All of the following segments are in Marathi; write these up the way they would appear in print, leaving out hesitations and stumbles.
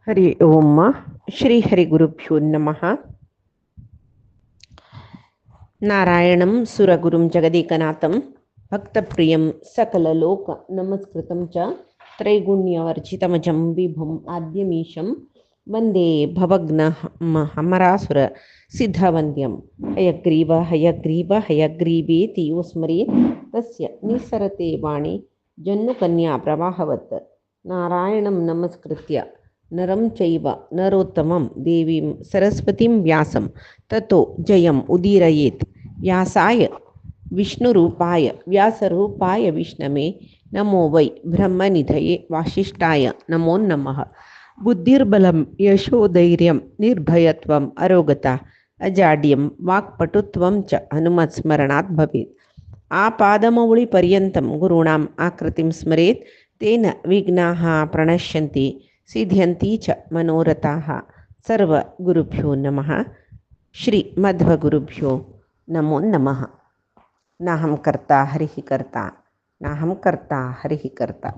हरि ओम. श्री हरि गुरुभ्यो नमः. नारायणं सुरगुरुं जगदेकनाथं भक्तप्रियं सकललोक नमस्कृतं च त्रैगुण्यवर्जितमजं विभुम् आद्यमीशं वन्दे भवग्नहमरासुर सिद्धवन्द्यं हयग्रीव हयग्रीव हयग्रीवेति यो स्मरेत् तस्य निस्सरते वाणी जन्नुकन्या प्रवाहवत्. नारायणं नमस्कृत्य नरं चैव नरोत्तमं देवीं सरस्वतीं व्यासं ततो जयम् उदीरयेत्. व्यासाय विष्णुरूपाय व्यासरूपाय विष्णवे नमो वै ब्रह्मनिधये वासिष्ठाय नमो नमः. बुद्धिर्बलं यशोधैर्यं निर्भयत्वम् अरोगता अजाड्यं वाक्पटुत्वं च हनुमत्स्मरणात् भवेत्. आपादमौलिपर्यन्तं गुरूणाम् आकृतिं स्मरेत् तेन विघ्नाः प्रणश्यन्ति सिद्ध्यन्ति च मनोरथाः. सर्वगुरुभ्यो नमः. श्री मध्वगुरुभ्यो नमो नमः. नाहं कर्ता हरिः कर्ता नाहं कर्ता हरिः कर्ता.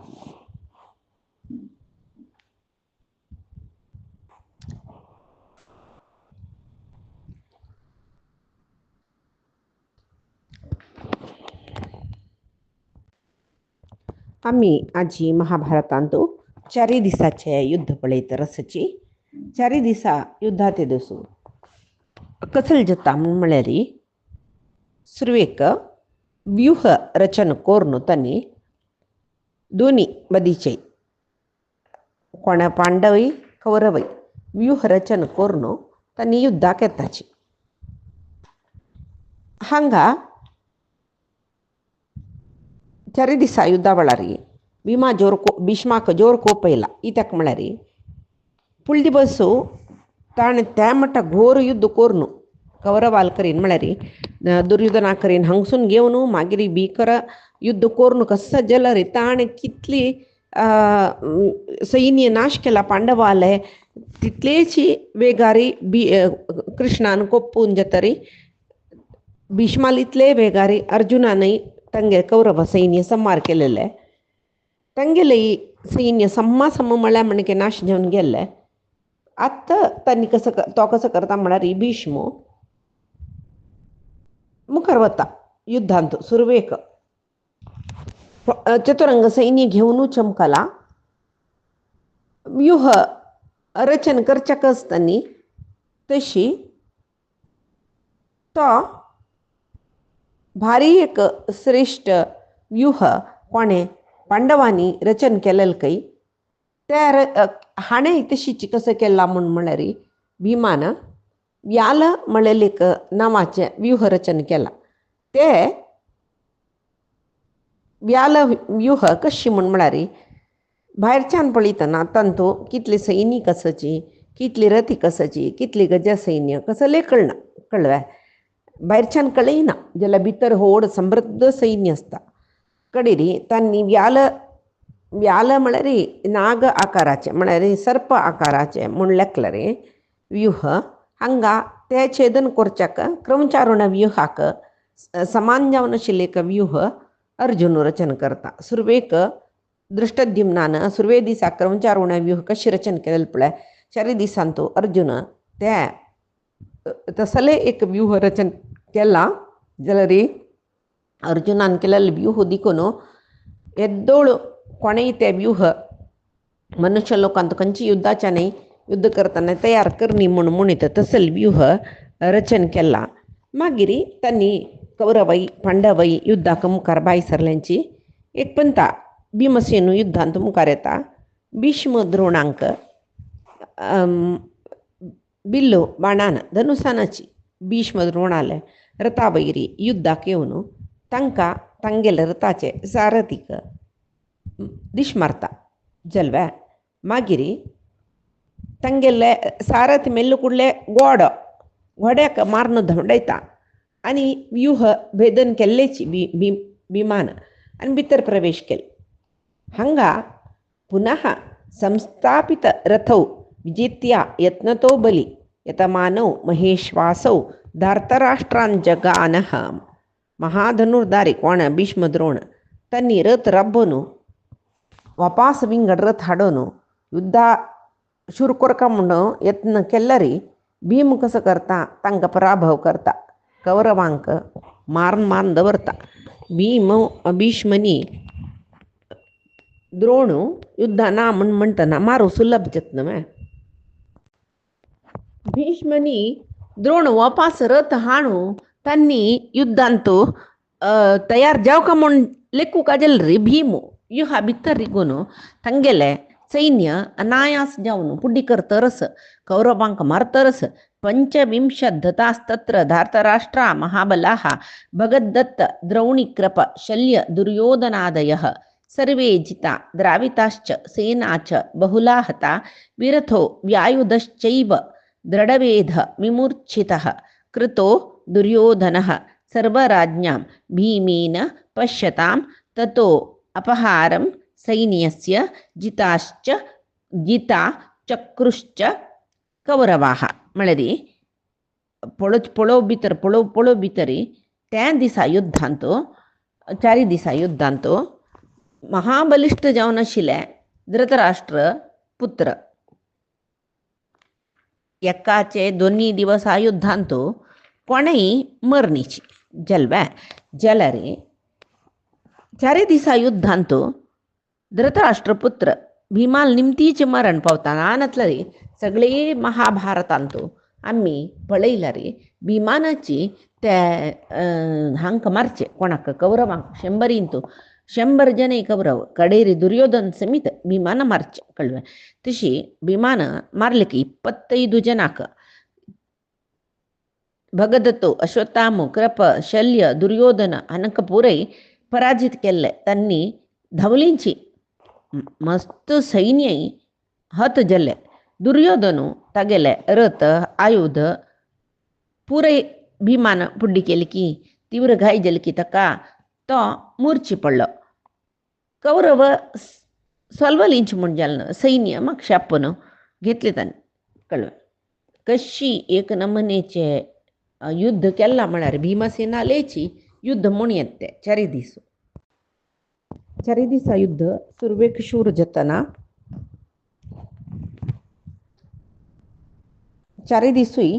आम्ही आजी महाभारतांतू 4 दिसाचे युद्ध पळयत रसची. 4 दिसा युद्धात येदसू कसल जता म्हळ्यार सुरवेक व्यूह रचन कोरनु तनी दोन्ही बदीचे कोण पांडवई कौरवई व्यूह रचन कोरनु तनी युद्धाक येताची. हांगा 4 दिसा युद्धा वेळारी भीष्माक जोर कोप येयला. इत्याक म्हळ्यार फुल दिवस ताणें त्या मट्टा घोर युद्ध कोरनु कौरवाल करीन म्हळ्यार दुर्योधना करीन हंगसून घेवन मागीर भीकर युद्ध कोरनु कसा जाल्यार ताणें कितली सैन्य नाश केला पांडवाले तितलेची वेगारी कृष्णान कोपून जातरी भीष्माल इतले वेगारी अर्जुनानय तंगे कौरव सैन्य संहार केलेले. तंगेले सैन्य सम्मा म्हळ्यार म्हणके नाश जावन गेल्ले. आत्ता तांणी कसं करता म्हळ्यार भीष्म मुखार वता युद्धांत सुरवेक चतुरंग सैन्य घेवन चमकला. व्यूह रचन करच्याक आसतना तशी तो भारी एक श्रेष्ठ व्यूह कोणे पांडवांनी रचन केलेलं काही त्या हाणें तशीच कसं केला म्हळ्यार भीमान व्याल म्हणलेले एक नांवाचें व्यूह रचन केला. ते व्याल व्यूह कशी म्हळ्यार भायरच्यान पळयतना तांतू कितले सैनीक आसाची कितली रथीक आसाची कितली गज सैन्य कसले कळना भायरच्यान कळयना जाल्यार भितर व्हड समृद्ध सैन्य आसता. कडेरी तांणी व्याल म्हळ्यार नाग आकाराचे म्हळ्यार सर्प आकाराचे म्हूण लेखला रे व्यूह. हांगा ते छेदन करच्याक क्रमचारुण व्यूहाक समान जावन आशिल्ले एक व्यूह अर्जुन रचन करता. सुरवेक दृष्टद्युम्नान सुरवे दिसा क्रमचारुण व्यूह कशी रचन केलें पळय 4 दिसांतू अर्जुन ते तसले एक व्यूह रचन केला जाल्यार अर्जुनान केलेले व्यूह देखून येद्दोळ कोणेय ते व्यूह मनुष्य लोकांत खंयची युद्धाच्या न्ही युद्ध करतना तयार करनी म्हणून म्हणीत तसल व्यूह रचन केला. मागीर तांणी कौरवई पांडवई युद्धाक मुखार बाय सरल्यांची एक पंथा भीमसेनू युद्धांत मुखार येता. भीष्म द्रोणांक बिल्लो बाणान धनुसानाची भीष्म द्रोणाले रथा वैरी युद्धाक येवन तांकां तांगेले रथाचे सारथीक दिश मारता जल्व्या. मागीर तांगेले सारथ मेल्ले कुडले घोड्याक मारून धवडायता आनी व्यूह भेदन केल्लेची विमान आनी भितर प्रवेश केले. हांगा पुनः संस्थापित रथौ विजेत्या यत्नतो बली यतमानौ महेश्वासौ धार्तराष्ट्रान जगानः. महाधनुर्धारी कोण भीष्म द्रोण तांणी रथ रब्बोन वापास विंगड रथ हाडोन युद्धा शुरकोरका म्हणून यत्न केल्ला री भीम कसं करता तांकां पराभव करता कौरवांक मारून मारून दवरता भीष्मनी द्रोण युद्धा ना म्हणटना मारू सुलभ जत्न में भीष्मनी द्रोण वापस रथ हाणू तन्नी युद्धांतू तयार जाव का म्हण लेक्कू काजल्री भीमು युहा बिತ್ತरिगूನು ತಂಗೆಲೆ ಸೈನ್ಯ ಅನಾಯಾಸ ಜಾವನು ಪುಡ್ಡಿಕರ್ ತರಸ್ ಕೌರವಾಂಕ ಮರ್ತರಸ್ ಪಂಚವಿಂಶದ್ಧತಾಸ್ತತ್ರ ಧಾರ್ತರಾಷ್ಟ್ರ ಮಹಾಬಲಾಃ ಭಗದ್ದತ್ತ ದ್ರೌಣಿಕೃಪ ಶಲ್ಯ ದುರ್ಯೋಧನಾದಯಃ ಸರ್ವೇ ಜಿತಾ ದ್ರಾವಿತಾಶ್ಚ ಸೇನಾ ಚ ಬಹುಲಾ ಹತಾ ವಿರಥೋ ವ್ಯಾಯುಧಶ್ಚೈವ ದೃಢವೇಧ ವಿಮೂರ್ಛಿತಃ ಕೃತೋ ದುರ್ಯೋಧನಃ ಸರ್ವರಾಜ್ಞಾಂ ಭೀಮೇನ ಪಶ್ಯತಾಂ ತತೋ अपहारं सैन्यस्य जिता चक्रुश्च कौरवाः म्हळ्यार पळो भितरी त्या दिसा युद्धांतो 4 दिसा युद्धांतो महाबलिष्ठ जावन आशिल्ले धृतराष्ट्र पुत्र एकाचे 2 दिवस आ युद्धांतो कोणेय मरणीची जलरे 4 दिसा युद्धांतो धृतराष्ट्रपुत्र भीमाल निमतीचे मरण पावताना आणतला रे सगळे महाभारतांतो आम्ही पळयला रे भीमानाची त्या हांक मारचे कोणाक कौरवांक 100 जने कौरव कडेरी दुर्योधन समित भीमान मारचे कळवे तशी भीमान मारले की 25 जनाक भगदत्तो अश्वत्थामो कृप शल्य दुर्योधन हांक पुरय पराजित केले त्यांनी धवलींची मस्त सैन्य हत जल्ले दुर्योधनु तगेले रथ आयुध पुरे भीमान पुड्डी केली की तीव्र घाई जली की तका तो मूर्छी पडलो कौरव सोलवलींची म्हण जालन सैन्य मग शापन घेतले त्यांनी कळलं कशी एक नमनेचे युद्ध केला म्हळ्यार भीमसेना लेची युद्ध म्हूण येते 4 दिसा युद्ध सुरवेक शूर जतना 4 दिसूय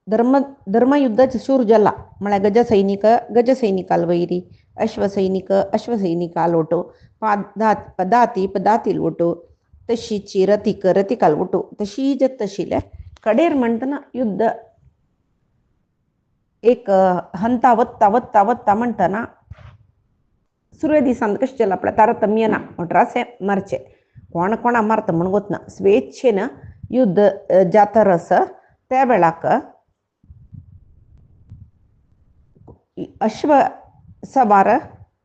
धर्मयुद्धाचे शूर जाला म्हळ्यार गजसैनिकाल वैरी अश्वसैनिकाल ओटो पदाती ओटो तशीची रथिकाल ओटो तशी जत तशिले कडेर म्हणटना युद्ध एक हंता वत्ता म्हणटना सुरवे दिसांत कशें चल्लां आपल्या तारतम्यना असे मरचे कोणा मारता म्हण गोतना स्वेच्छेन युद्ध जातरस त्या वेळाक अश्व सवार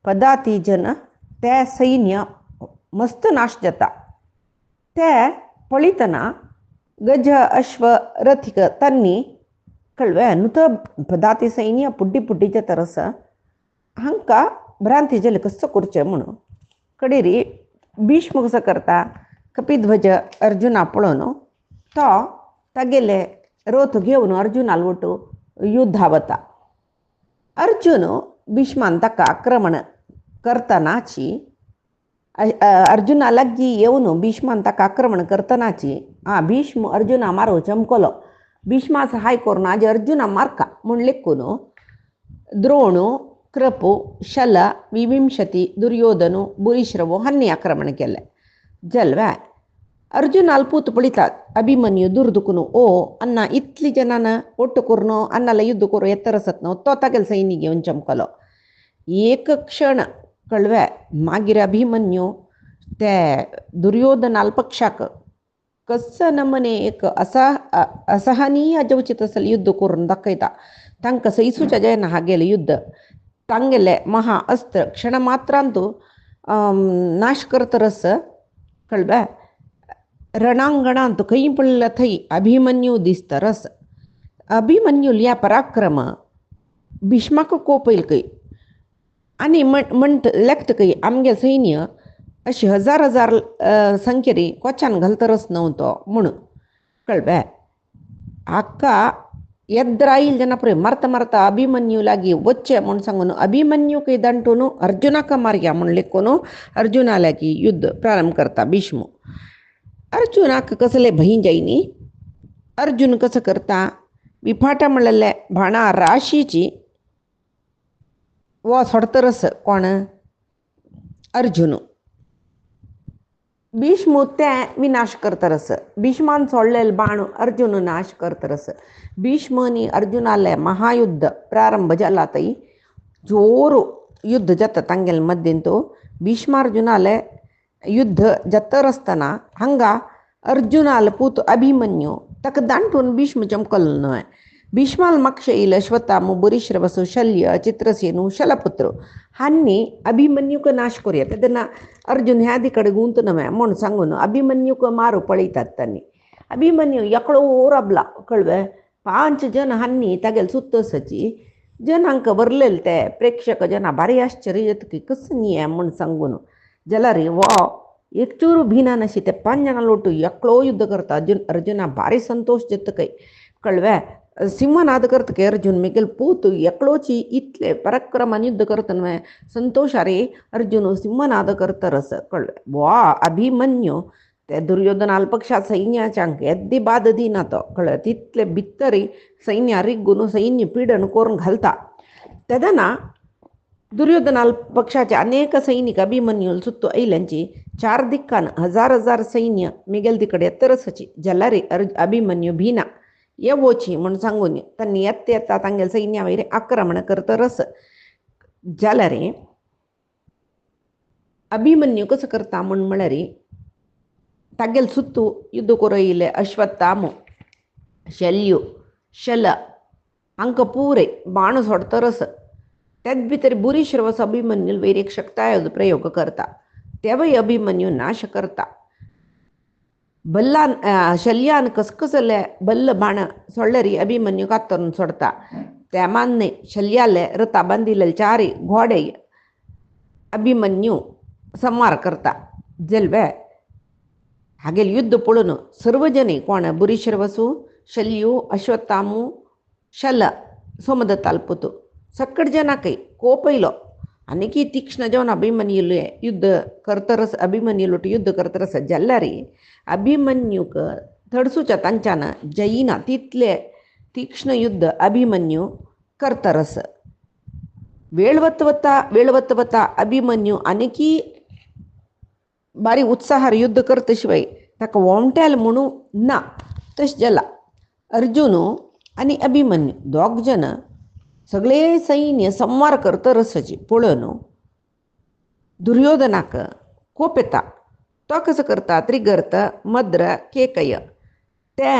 पदाती जन त्या सैन्य मस्त नाश जाता ते पळयतना गज अश्व रथिक तन्नी कळवे नुत पदाती सैन्य पुड्डी जातरस हांकां भ्रांती जली कसो करचें म्हणून कडेरी भीष्म कसो करता कपिध्वज अर्जुना पळोवन तो तागेले रथ घेवन अर्जुनाल वटू युद्धा वता अर्जुन भीष्मान ताका आक्रमण करतनाची अर्जुना लागीं येवन भीष्मान ताका आक्रमण करतनाची भीष्म अर्जुना मारो चमकलो भीष्मा सहाय करून आज अर्जुना मारका म्हूण लेखून द्रोणु कृपो शल विविंशती दुर्योधनु भूरिश्रवो हांणी आक्रमण केले जल्वे अर्जुन अल्पूत पळयतात अभिमन्यू दुर्दुकून ओ अन्ना इतली जनान ಒಟ್ಟು करून अन्नाला युद्ध करू येतरसत न्हू तो तागेले सैन्य घेवन चमकलो एक क्षण कळवे मागीर अभिमन्यू ते दुर्योधन अल्पक्षाक कसं नमने एक असहनीय जवचित असल युद्ध करून दाखयता तांकां सैसूच्या जयना हागेले युद्ध तांगेले महा अस्त्र क्षण मात्रांतू नाश करतरस कळवे ರಣಾಂಗಣಾಂತು ಕೈ ಪಳ್ಳ ಥೈ ಅಭಿಮನ್ಯು ದಿಸ್ತರಸ್ अभिमन्यूल या पराक्रम भीष्माक कोप येईल कई आणि म्हणट लेखत कई आमगे सैन्य अशी हजार संख्येरी कोच्यान घालतरच नव्हतो म्हणून कळबे आक्का ಎದ್ರಾಯಿಲ್ ಜನ ಪುರೇ ಮರ್ತ ಅಭಿಮನ್ಯುಲಾಗಿ ಒಚ್ಚೆ म्हणून सांगून अभिमन्यू कई दांटून अर्जुनाक मारया म्हण लेखून अर्जुनालागी युद्ध प्रारंभ करता भीष्म अर्जुनाक कसले भई जाईनी. अर्जुन कसं करता विफाटा म्हणलेल्या भाणा राशीची व सोडतरस कोण अर्जुन. भीष्म ते विनाश करतरस. भीष्मान सोडलेलं बाण अर्जुन नाश करतरस. भीष्मनी अर्जुनाले महायुद्ध प्रारंभ झाला तई जोरू युद्ध जात ತಂಗೆಲ್ ಮದ್ದಿಂತು ಭೀಷ್ಮಾರ್ಜುನಾಲೆ युद्ध जत्तर असताना हंगा अर्जुनाला पूत अभिमन्यू तक दांटून भीष्म चमकल नव्हे. भीष्माल मक्ष येईल अश्वत्थाम बुरीश्रवसु शल्य चित्रसेनु शलपुत्र हांनी अभिमन्यूक नाश करूया. त्यांना अर्जुन ह्या दिकडे गुंत नव्हे म्हणून सांगून अभिमन्यूक मारू पळीतात त्यांनी. अभिमन्यू एकड़ो रबला कळवे 5 जन हांनी तागेल सुत्तसची जनांक बरलेल ते प्रेक्षक जना भारी आश्चर्य येत की कसं नाही आहे म्हणून सांगून जला रे वा एक चूरू भिना नशी ते 5 जण लोटू एकलो युद्ध करता. अर्जुना भारी संतोष देत काही कळव्या सिंहनाद करत की अर्जुन मिगेल पूत एकलोची इतले पराक्रमान युद्ध करत नव्हे संतोष अरे अर्जुन सिंहनाद करत रस कळवे वा अभिमन्यू ते दुर्योधनाल पक्षा सैन्याच्या एद्दी बाद दिना तो कळ तितले भितरी सैन्य रिग्गून सैन्य पीडन करून घालता. तेदना दुर्योधनाल पक्षाचे अनेक सैनिक अभिमन्यूल सुत्तू ऐल्यांची 4 दिक्कान हजार सैन्य मिगेल तिकडे तरसची जल्लारी अभिमन्यू भीना येवोची म्हणून सांगून त्यांनी येता तांगेल सैन्यावैर आक्रमण करत रस जाल्यारे अभिमन्यू कसं करता म्हणून म्हळ्यारी तागेल सुत्तू युद्ध कोरइले अश्वत्थामु शल्यू शल अंक पूरे बाण सोडतरस त्यात भितर बुरीश्रवस अभिमन्यूल वैर एक शक्तायुध प्रयोग करता. तेव्हाही अभिमन्यू नाश करता. बल्लान शल्यान कसकसले बल्ल बाण सोडल्यारी अभिमन्यू कातरून सोडता. त्यामान्ने शल्याले रता बांधिले 4 घोडे अभिमन्यू संहार करता. जलवे हागेल युद्ध पळून सर्वजने कोण बुरीश्रवसु शल्यू अश्वत्थामु शल सोमदत्ताल्पुतू सक्कड जना काही कोपयलो आणि की तीक्ष्ण जेवण अभिमन्यूले युद्ध करतरस अभिमन्यूलोट युद्ध करतरस जल्लारी अभिमन्यूक थडसूच्या तांच्यान जैना तितले तीक्ष्ण युद्ध अभिमन्यू करतरस. वेळवत वता अभिमन्यू अनेकी बारी उत्साहार युद्ध करत शिवाय ताका वोमट्याल म्हणू ना तश जला. अर्जुन आणि अभिमन्यू 2 जन सगळे सैन्य संवार करत रसची पळून दुर्योधनाक कोप येता. तो कसं करता त्रिगर्त मद्र केकय त्या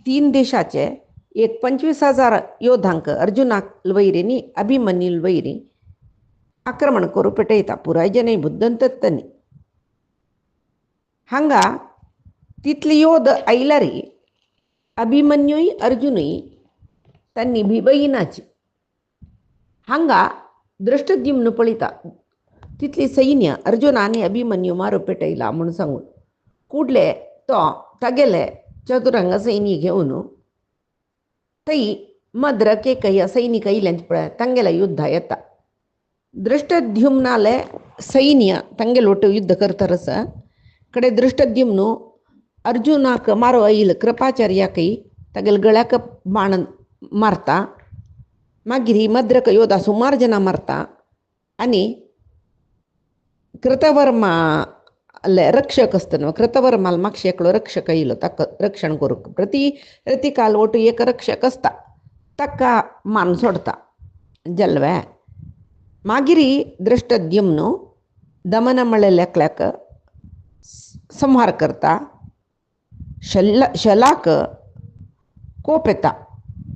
3 देशाचे एक 25,000 योद्धांक अर्जुनाक वैरीनी अभिमन्यूल वैरी आक्रमण करू पेटयता. पुराय जने बुद्धंतनी हांगा तितली योध ऐलारी अभिमन्यूय अर्जुनय त्यांनी भिबईनाची हांगा दृष्टद्युम्न पळिता तितली सैन्य अर्जुन आणि अभिमन्यू मारू पेटयला म्हणून सांगून कुडले तो तागेले चतुरंग सैन्य घेऊन तई मद्र केकय सैनिक ऐल्यांच पळय तांगेला युद्ध येता. दृष्टद्युम्नाले सैन्य तांगेलोट युद्ध करतरस कಡೆ दृष्टद्युम्नु अर्जुनाक मारो ऐल कृपाचार्याकೈ तागेल गळ्याक बाण मारता. मागीर ही मद्रक योद्धा सुमार जन मारता आणि कृतवर्मा रक्षक असतं कृतवर्माल मागशे एकलो रक्षक येयलो ताका रक्षण करूक प्रतिकाल ओटू एक रक्षक असता ताका मान सोडता. जल्वे मागिरी दृष्टद्युम्नु दमन मळलेल्याक संहार करता. शलाक कोप येता.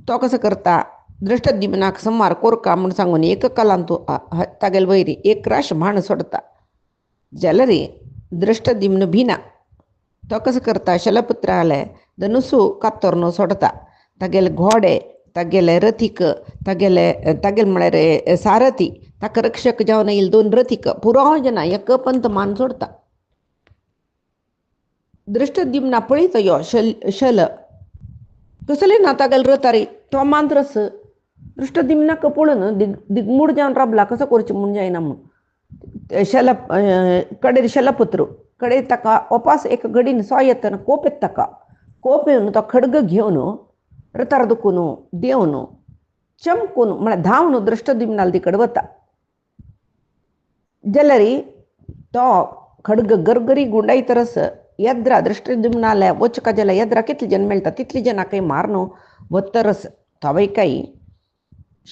तो कसं करता दृष्टद्युम्नाक संहार कोरका म्हणून सांगून एक कलांतू तागेल वैरी एक राश बाण सोडता. जलरी दृष्टद्युम्न भिना. तो कसं करता शलपुत्र आले धनुसू कातोरनो सोडता. तागेले घोडे तागेले रथिक तागेल म्हळ्यार सारथी ताका रक्षक जावन येईल 2 रथिक पुरो जना एक पंत मान सोडता. दृष्टद्युम्ना पळीत यो शल कसले ना तागेल रतारी तो मांद्रस दृष्टद्युम्नाक पळून दिग्मूड जावन राबला कसं करचें म्हूण जायना म्हणून शल कडेर शलपुत्र कडे ताका ओपास एक घडीन सो येतना कोप येता ताका कोप येवन तो खडग घेवन रतार दुखून देवन चमकून म्हळ्यार धांवन दृश्टद्युम्नाल ती कडेन वता जाल्यार तो खडग गरगरी गुंडायतरस येद्रा दृश्टद्युम्नाले वचका जाल्यार येद्रा कितले जन मेळटा तितले जनांकय मारून वतरस तवय काही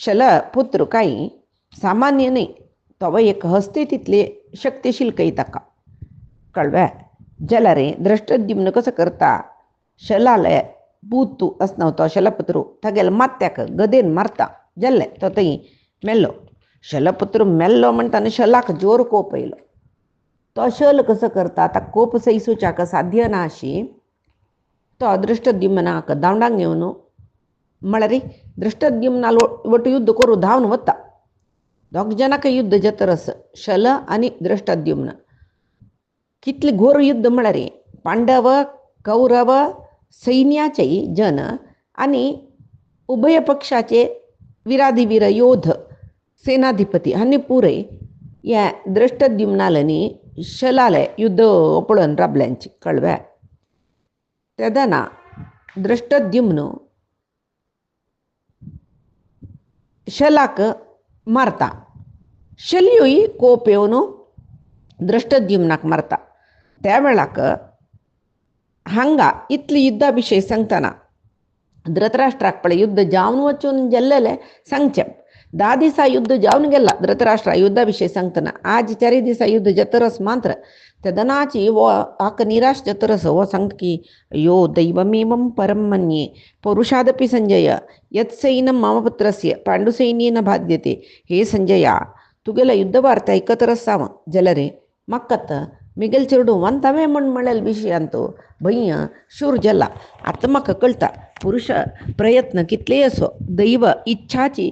शल पुत्र काही सामान्य न्ही तवय एक हस्ते तितले शक्तिशील काही ताका कळ्ळें जाल्यार दृश्टद्युम्न कसो करता शलाले पूत असना तो शलपुत्र तागेले मात्याक गदेन मारता जाल्ले तो थंय मेल्लो शलपुत्र मेल्लो म्हणटाना शलाक जोर कोप येयलो तो शल कसो करता ताका कोप सैसूच्याक साध्य ना अशी तो दृश्टद्युम्नाक दांडाक घेवन म्हळ्यार दृश्टद्युम्नाल वट युद्ध करून धांवन वता दोग जनांक युद्ध जातरस शल आनी दृश्टद्युम्न कितले घोर युद्ध म्हळ्यार पांडव कौरव सैन्याचे जन आनी उभय पक्षाचे विराधिवीर योध सेनाधिपती हांणी पुरे ह्या दृश्टद्युम्नालांनी शलाले युद्ध पळोवन राबल्यांची कळ्ळें तेदना दृश्टद्युम्न शलाक मारता शल्यूय कोप येवन दृश्टद्युम्नाक मारता त्या वेळाक हांगा इतली युद्धा विशय सांगतना धृतराष्ट्राक पळय युद्ध जावन वचून गेल्लेले सांगचे 10 दिसा युद्ध जावन गेला धृतराष्ट्रा युद्धा विशय सांगतना आज 4 दिसा युद्ध जातरस मात्र तेदनाची वो हाक निराश जातरस वो सांगता की यो दैवमेवं परं मन्ये पौरुषादपि संजय यत्सैन्यं मम पुत्रस्य पांडुसैन्येन बाध्यते हे संजया तुगेले युद्ध वार्ता ऐकतरस साव जाल्यार मक्कत मिगेल चेडू वंतवे म्हण म्हळेल विशयांतू भय्य शूर जाला आतां म्हाका कळटा पुरुश प्रयत्न कितलेय असो दैव इच्छाची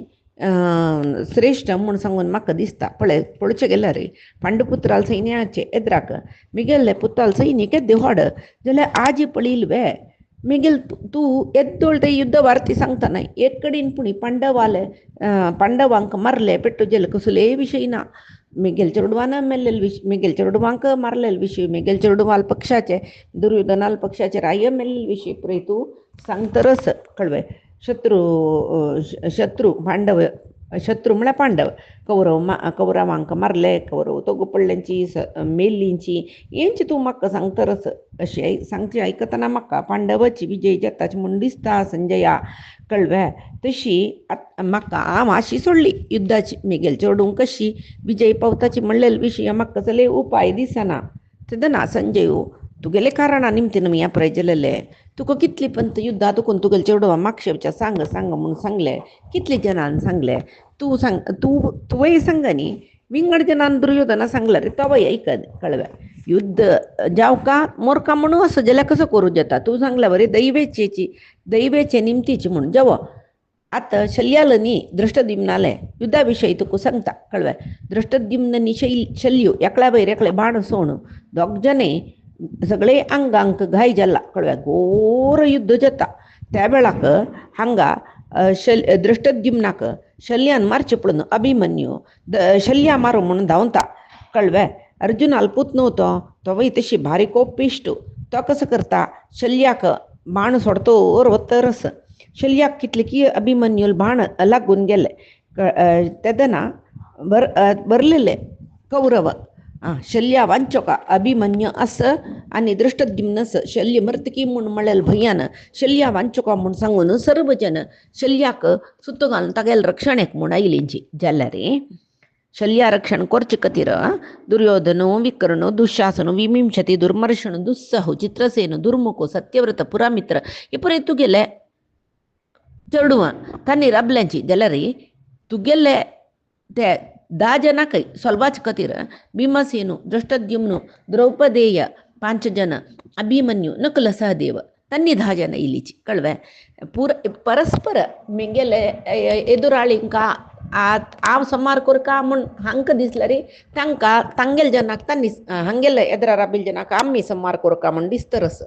श्रेष्ठ म्हूण सांगून म्हाका दिसता पळोवचें गेल्यार पांडुपुत्राल सैन्याचे एद्राक मिगेल्ले पुत्राल सैनीक येद्दे व्हड जाल्यार आजी पळयल वे मिगेल तूं येद्दोळ ते युद्ध वार्ती सांगतना एक कडेन पुणी पांडवांक मारले पेट्टू जेल कसले विशय ना मिगेल चेडवान मेल्लेले विशय मिगेल चेडवांक मारलेले विशय मिगेल चेडवाल पक्षाचे दुर्योधनाल पक्षाचे राय मेल्लेले विशय पळय तूं सांगतरस कळ्ळें शत्रू पांडव शत्रू म्हळ्यार पांडव कौरवांक मारले कौरव तोगू पडल्यांची मेल्लींची हेंची तूं म्हाका सांगतरस अशें सांगचें आयकतना म्हाका पांडवाची विजय जाताची म्हूण दिसता संजया कळ्ळें तशी म्हाका हांव आशी सोडली युद्धाची मिगेल चेडूंक कशी विजय पावताची म्हणलेले विशय म्हाका कसले उपाय दिसना तेदना संजय तुगेले कारणा निमतीन ह्या पळय जालेले तुका कितली पंत युद्धा दुखून तुगेले चेडवा मागशेवच्या सांग म्हणून सांगले कितले जनान सांगले तूं सांग तुवें सांग न्ही विंगड जनान दुर्योधना सांगला रे तवय ऐकत कळ्ळें युद्ध जावका मोरका म्हणून असो जाल्यार कसो करूं जाता तूं सांगला बरें दैवेचे निमतीची म्हणून जावो आतां शल्याल न्ही दृश्टद्युम्नाले युद्धा विशयी तुका सांगता कळ्ळें दृश्टद्युम्न न्ही शल्यो एकल्या वयर एकले बाण सोण दोग जने सगळे अंगांक घाय जाला कळ्ळें घोर युद्ध जाता त्या वेळाक हांगा दृश्टद्युम्नाक शल्यान मारचे पळोवन अभिमन्यू शल्या मारू म्हणून धांवता कळ्ळें अर्जुनाल पूत न्हवतो तोवय तशी भारी कोपिश्टू तो कसो करता शल्याक बाण सोडतोर वतरस शल्याक कितले की अभिमन्यूल बाण लागून गेले तेदना बरलेले कौरव शल्या वांचोका अभिमन्य अस आनी दृश्टद्युम्नस शल्य मर्तकी म्हूण म्हळेल भंयान शल्या वांचोका म्हूण सांगून सर्व जन शल्याक सुत्तो घालून तागेले रक्षणेक म्हूण आयलींची जाल्यार शल्या रक्षण करचे खातीर दुर्योधनो विकर्ण दुःशासन विमिंशती दुर्मर्शण दुस्सह चित्रसेन दुर्मुख सत्यव्रत पुरामित्र हे पळय तुगेले चेडवां तांणी राबल्यांची जाल्यार तुगेले ते 10 जनांकय सोलवाचे खातीर भीमसेनू दृश्टद्युम्न द्रौपदेय 5 जन अभिमन्यू नकुल सहदेव तांणी 10 जन इल्लीची कळ्ळें परस्पर मिगेले एदुराळींक हांव संहार करका म्हूण हांकां दिसल्यार तांकां तांगेले जनाक तांणी हांगेले एदरा राबिल्ले जनाक आमी संहार करका म्हूण दिसतरस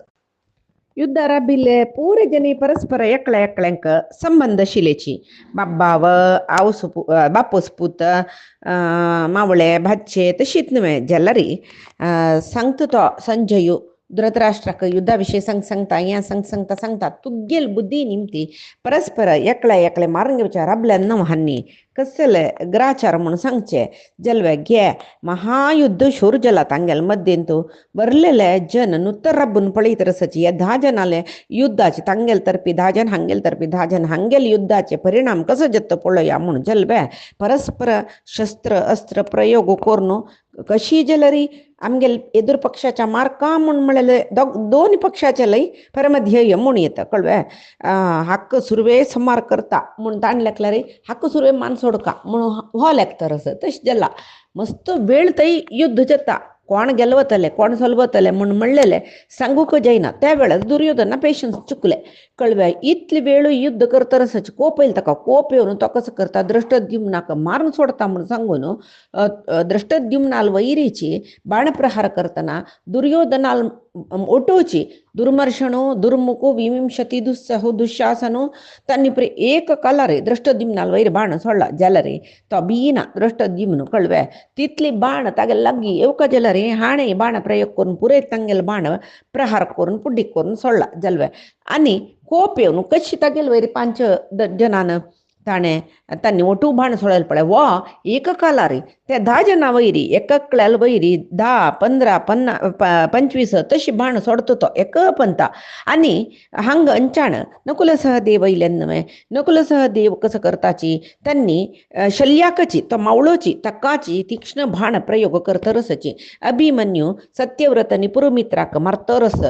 युद्ध राबिल्ले पुरे जनी परस्पर एकल्या एकल्यांक संबंध शिलेची बाब्बाव बापूस पूत मावळे भाचे तशीत न्हय जेल्लारी सांगता तो संजयू धृतराष्ट्राक युद्धाविषयी सांगता हें सांगता तुगेल बुद्धी निमती परस्पर एकल्या एकले मारून घेवच्या राबल्यान न्हू हान्नी कसले ग्राचार म्हणून सांगचे जल्वे घे महायुद्ध शूर जला तांगेल मध्येंतू बरलेले जन नुत्तर रब्बून पळीत रसची या 10 जनाले युद्धाचे तांगेल तर्फी 10 जन हांगेल तर्फी 10 जन हांगेल युद्धाचे परिणाम कसं जत्त पळया म्हणून जल्वे परस्पर शस्त्र अस्त्र प्रयोग करून कशी जलरी आमगेल एदूर पक्षाच्या मार्का म्हूण म्हळेले दोन पक्षाचे लई परमध्येय म्हूण येता कळवे हक्क सुरवे समार करता म्हूण ताण लेखला रे हक्क सुरवे मान सोडका म्हणून हो लेखता रस तश जल्ला मस्त वेळ तई युद्ध जाता कोण गेलवतले कोण सोलवतले म्हणून म्हणलेले सांगूक जायना त्या वेळार दुर्योधना पेशन्स चुकले कळव्या इतली वेळ युद्ध करता रसाची कोप येईल ताका कोप येवन तो कसं करता दृष्टद्युम्नाक मारून सोडता म्हणून सांगून दृष्टद्युम्नाल वैरीची बाणप्रहार करताना दुर्योधनाल ओटोची दुर्मर्शणो दुर्मुखो विविंशती दुस्सहो दुःशासनो तांणी एक कालारे दृष्टद्युम्नाल वैर बाण सोडला जाल्यार तो बीना दृष्टद्युम्न कळवे तितली बाण तागे लागी येवका जाल्यार हाणे बाण प्रयोग करून पुरे तांगेल बाण प्रहार करून पुड्डीक करून सोडला जाल्वे आनी कोप येवन कशी तागेल वैर 5 जनान तांणी ओटू बाण सोडले पळय वो एक कालारी त्या 10 जना वैरी एककल्याल वैरी 10 15 25 तशी बाण सोडतो तो एक पंता आनी हांग अंचाण नकुल सहदेव वयल्यान न्हय नकुल सहदेव कसं करताची त्यांनी शल्याकची तो मावळोची तक्काची तीक्ष्ण बाण प्रयोग करतरसची अभिमन्यू सत्यव्रत आनी पुरुमित्राक मारतरस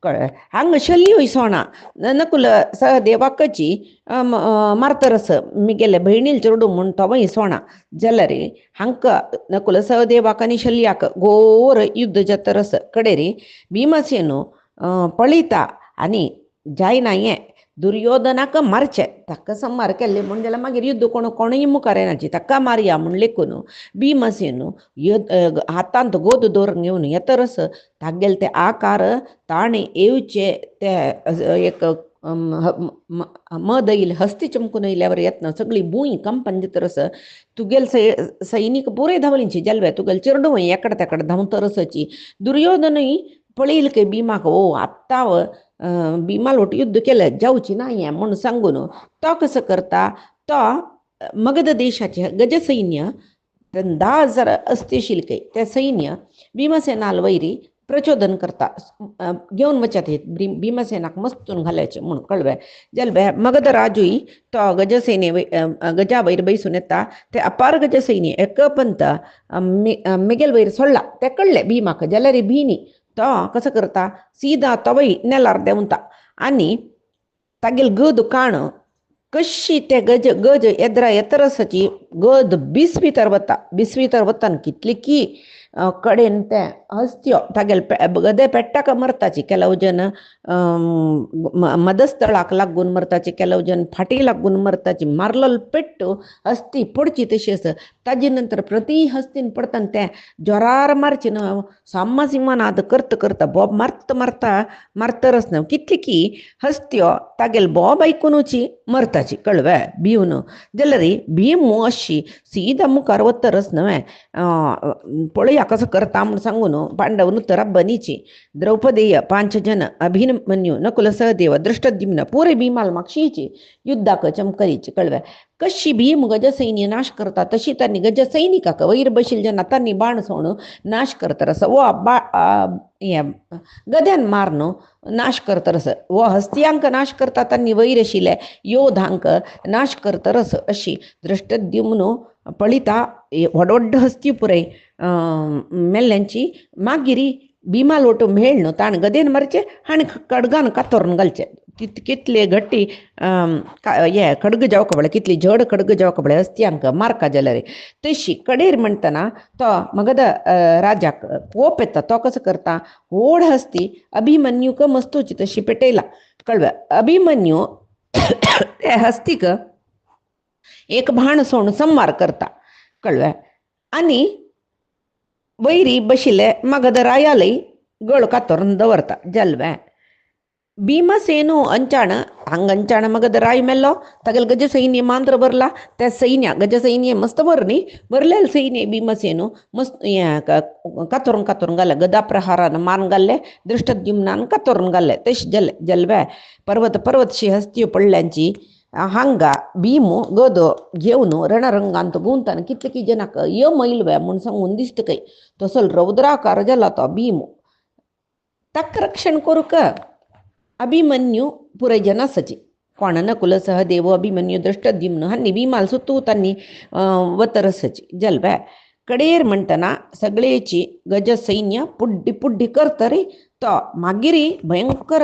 कळ हांग शल्य सोणा नकुल सहदेवाकची मारतरस मी गेले बहिणील चेडू म्हूण तो सोणा जाल्यार हांक नकुल सहदेवाक आनी शल्याक घोर युद्ध जातरस कडेरी भीमसेनो पळयता आनी जायना हें दुर्योधनाक मारचे ताका संहार केल्ले म्हूण जाल्यार मागीर युद्ध कोणूय मुखार येनाची ताका मारया म्हूण लेखून भीमसेनो हातांत गोद दोर घेवन येतरस तागेले ते आकार ताणे येवचे ते एक मद येईल हस्ती चमकून येयल्यावर येतना सगळी भूंय कंपन जातरस तुगेल सैनीक पुरे धांवलींची जल्वे तुगेल चिरडू एकडे तेकडे धांवतरसची दुर्योधनय पळयल के भीमाक ओ आत्ता भीमा लोट युद्ध केलं जावची ना हें म्हूण सांगून तो कसं करता तो मगध देशाचे गजसैन्य 10,000 अस्थिशिल्के ते सैन्य भीमसेनाल वैरी प्रचोदन करता घेवन वचत भीमसेनाक मस्तून घालायचे म्हणून कळवे जल्वे मगध राजूय तो गजसेने गजा वैर बैसून येता ते अपार गजसैन्य एक पंत मेगेल वैर सोडला ते कळले भीमाक जाल्यार भीनी तो कसं करता सीधा तवय नेलार देंवता आनी तागेल गद काण कशी ते गज येद्रा येतरसाची गद बिस्वी तर वता कितली की कडेन ते हस्त्यो तागेल गदे पेट्टाक मरताची ಕೆಲವು जन मदस्थळाक लागून मरताची ಕೆಲವು जन फाटी लागून मरताची मारलेल पेट्टू हस्ती पडची तशी आसा ताजे नंतर प्रति हस्तीन पडतना ते जोरार मारची न्हू साम्मा सिंहनाद करता बॉब मारतरस न्हू कितली की हस्त्यो तागेल बॉब आयकूनची मरताची कळवे भिवन जाल्यार भीम अशी सीदा मुखार वतरस न्हय पळया कसं करता म्हणून सांगून पांडव नुत्तरा बनीची द्रौपदेय 5 जन अभिमन्यू नकुल सहदेव दृष्टद्युम्न पुरे भीमाल मागशीची युद्धाक चमकरीची कळवे कशी भीम गजसैन्य नाश करता तशी त्यांनी गजसैनिकाक वैर बशील जना त्यांनी बाण सोण नाश करतरस वो गद्यान मारन नाश करतरस वो हस्त्यांक नाश करता त्यांनी वैर आशिल्ले योधांक नाश करतरस अशी दृष्टद्युम्न पळिता व्हडोड्ड हस्ती पुरय मेल्ल्यांची मागिरी भीमा लोट मेळ न्हू ताण गदेन मारचे आनी खडगान कातरून घालचे कितले गट्टी हे खडग जावक पडले कितली जड खडग जावक पडले हस्त्यांक मारका जाल्यार तशी कडेर म्हणटना तो मगध राजाक कोप येता तो कसो करता व्हड हस्ती अभिमन्यूक मस्तूची तशी पेटयला कळवे अभिमन्यू ते हस्तीक एक बाण सोडून संहार करता कळवे आनी वैरी बशिल्ले मगध रायालय गळ कातरून दवरता जल्वे ಭೀಮಸೇನು ಅಂಚಾಣ ಹಂಗ ಅಂಚಾಣ ಮಗದ ರಾಯಿ ಮೆಲ್ಲೋ ತಗಲ್ ಗಜ ಸೈನ್ಯ ಮಾಂದ್ರ ಬರ್ಲಾ त्या सैन्य गज सैन्य मस्त बरनी बरलेल सैन्य भीमसेनु मस्त कातरून कातरून गाले गदा प्रहारान मान गाले दृष्टद्युम्नान कातरून गाले तेश जलवे पर्वत पर्वतशी हस्ती पडल्यांची हांग भीमू गद घेऊन रणरंगांत गुंतान कितकी जनक य मैलवे म्हूण सांगून दिसत काही तसल रौद्राकार जाला तो भीमू तक रक्षण करूक अभिमन्यू पुरे जन सची कोण नकुल सहदेव अभिमन्यू दृष्टद्युम्न हांनी भीमाल सुतूतांनी वतरसची जलवे कडेर म्हणटना सगळेची गज सैन्य पुड्डी पुड्डी करतरी तो मागिरी भयंकर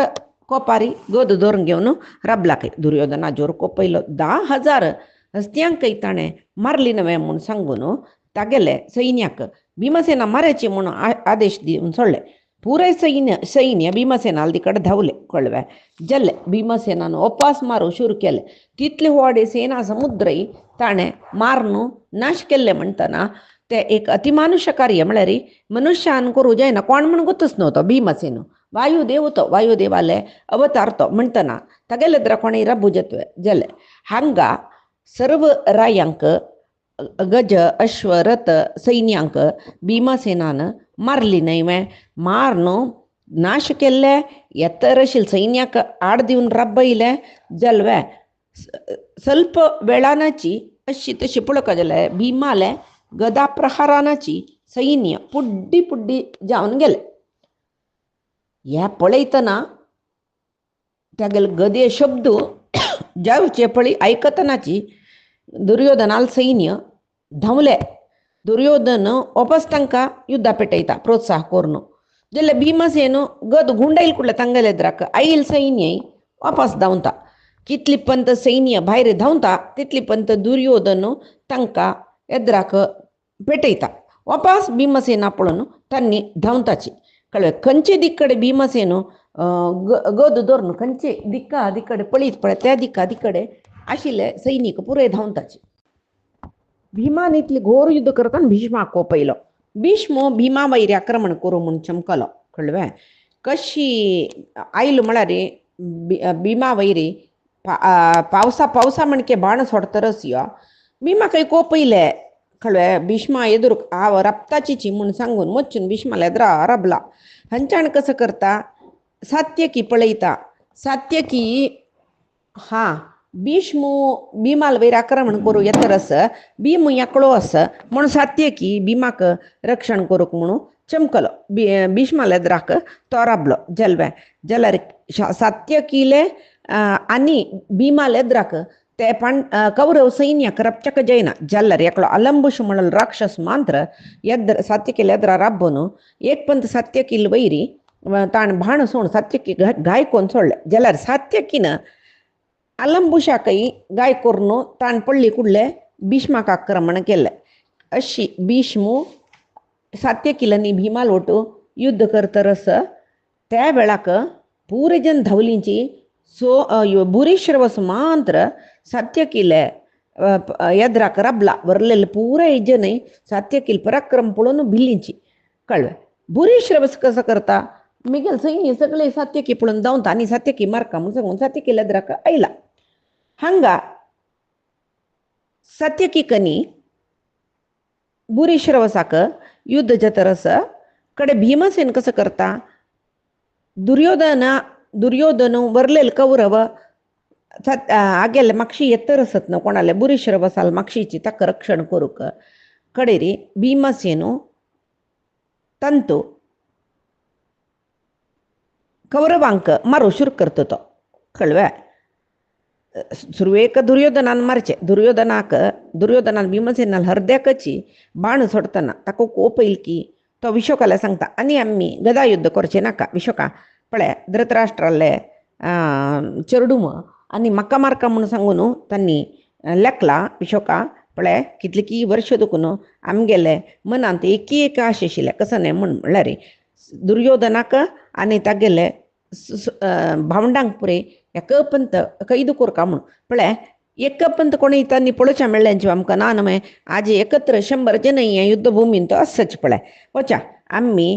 कोपारी गद धरून घेवन रबला काही दुर्योधना जोर कोपयलो 10,000 हस्त्यांक ताणें मारली नवे म्हूण सांगून तागेले सैन्याक भीमसेना मारायची म्हणून आदेश दिवन सोडले पुरे सैन्य भीमसेना तिकडे धावले कळवे जल्ले भीमसेनान उपास मारू सुरू केले तितले व्हडे सेना समुद्रय ताणें मारून नाश केल्ले म्हणटना ते एक अतिमानुष्य कार्य म्हळ्यार मनुष्यान करूं जायना कोण म्हण गोतूच नव्हतो भीमसेन वायुदेव तो वायुदेवाले अवतार तो म्हणटना तागेले कोणी रबुजत्वे जले हांगा सर्व रायांक गज अश्व रथ सैन्यांक भीमसेनान मारली न्हय मारन नाश केल्ले येतर आशिल्ले सैन्याक आड दिवन रबयले जलवे ಸ್ವಲ್ಪ वेळानाची अशी तशी पळोवका जाले भीमाले गदा प्रहारानाची सैन्य पुड्डी पुड्डी जावन गेले हे पळयतना तागेले गदे शब्द जावचे पळय आयकतनाची दुर्योधनाल सैन्य धावले दुर्योधन वापस तांकां युद्धा पेटयता प्रोत्साह करून जाल्यार भीमसेन गद गुंडायल कुडले तांगेले एद्राक आईल सैन्य वापस धांवता कितली पंत सैन्य भायर धांवता तितली पंत दुर्योधन तांकां एद्राक पेटयता वापस भीमसेना पळोवन तांणी धांवताची कळ्ळें खंयचे दिक्कडे भीमसेन गद धरून खंयचे दिक्का दिक्कडे पळयत पळय त्या दिक्का दिक्कडे आशिल्ले सैनीक पुरे धांवताचे भीमान इतली घोर युद्ध करतना भीष्माक कोपयलो भीष्म भीमा वैरी आक्रमण करूं म्हूण चमकलो कळ्ळें कशी आयलो म्हळ्यार भीमा वैरी पावसा पावसा म्हणके बाण सोडतरच यो भीमा खंय कोपयले कळ्ळें भीष्मा एदूर हांव रक्ताची म्हूण सांगून मच्चून भीष्माला एद्रा रबला हंचाण कसं करता सात्यकी पळयता सात्यकी हां भीष्म भीमाल वैर आक्रमण करूं येतरस भीम एकलो आस म्हूण सात्यकी भीमाक रक्षण करूंक म्हणून चमकलो भीष्माल एद्राक तो राबलो जलवे जाल्यार सात्यकीले आनी भीमाल एद्राक ते कौरव सैन्याक रपचक जायना जाल्यार एकलो अलंबुश म्हणून राक्षस मांत्र सात्यकील एद्रा राबोन एक पंत सात्यकील वैरी ताण भाण सोड सात्यकी गाय कोन सोडले जाल्यार सात्यकीन अलंबुशाकय गाय करून ताण पडली कुडले भीष्माक आक्रमण केले अशी भीष्म सात्यकीलांनी भीमाल वटू युद्ध करतरस त्या वेळाक पुरे जन धावलींची भूरीश्रवस मात्र सात्यकीले एद्राक रबला बरलेले पुरे जन सात्यकील पराक्रम पळोवन भिल्लींची कळ्ळें भूरीश्रवस कसं करता मिगेल सैन्य सगळे सात्यकी पळोवन धांवता आनी सात्यकी मारका म्हूण सांगून सात्यकील एद्राक आयला हांगा सात्यकीकनी भूरीश्रवसाक युद्ध जातरस कडे भीमसेन कसं करता दुर्योधन बरलेल कौरव आगेले मागशी येतरसत न्हू कोणाले भूरीश्रवसाल मागशीची ताका रक्षण करूक कडेरी भीमसेन तंतू कौरवांक मारू शुरू करता तो कळ्ळें सुरवेक दुर्योधनान मारचे दुर्योधनान भीमसेनाल हरद्याकची बाण सोडतना ताका कोपयल की तो विशोकाला सांगता आनी आमी गदा युद्ध करचें नाका विशोका पळय धृतराष्ट्राले चेडूम आनी म्हाका मारका म्हूण सांगून तांणी लेखला विशोका पळय कितली की वर्ष दुखून आमगेले मनांत एक आशे आशिल्ले कसं न्हय म्हणल्यार दुर्योधनाक आनी तागेले भावंडांक पुरे एक पंत कैद कोरका म्हूण पळय एक पंत कोणी तांणी पळोवच्या मेळ्ळ्यांची आमकां ना न्हय आज एकत्र 100 जन हे युद्धभुमीन तो आसच पळय वचा आमी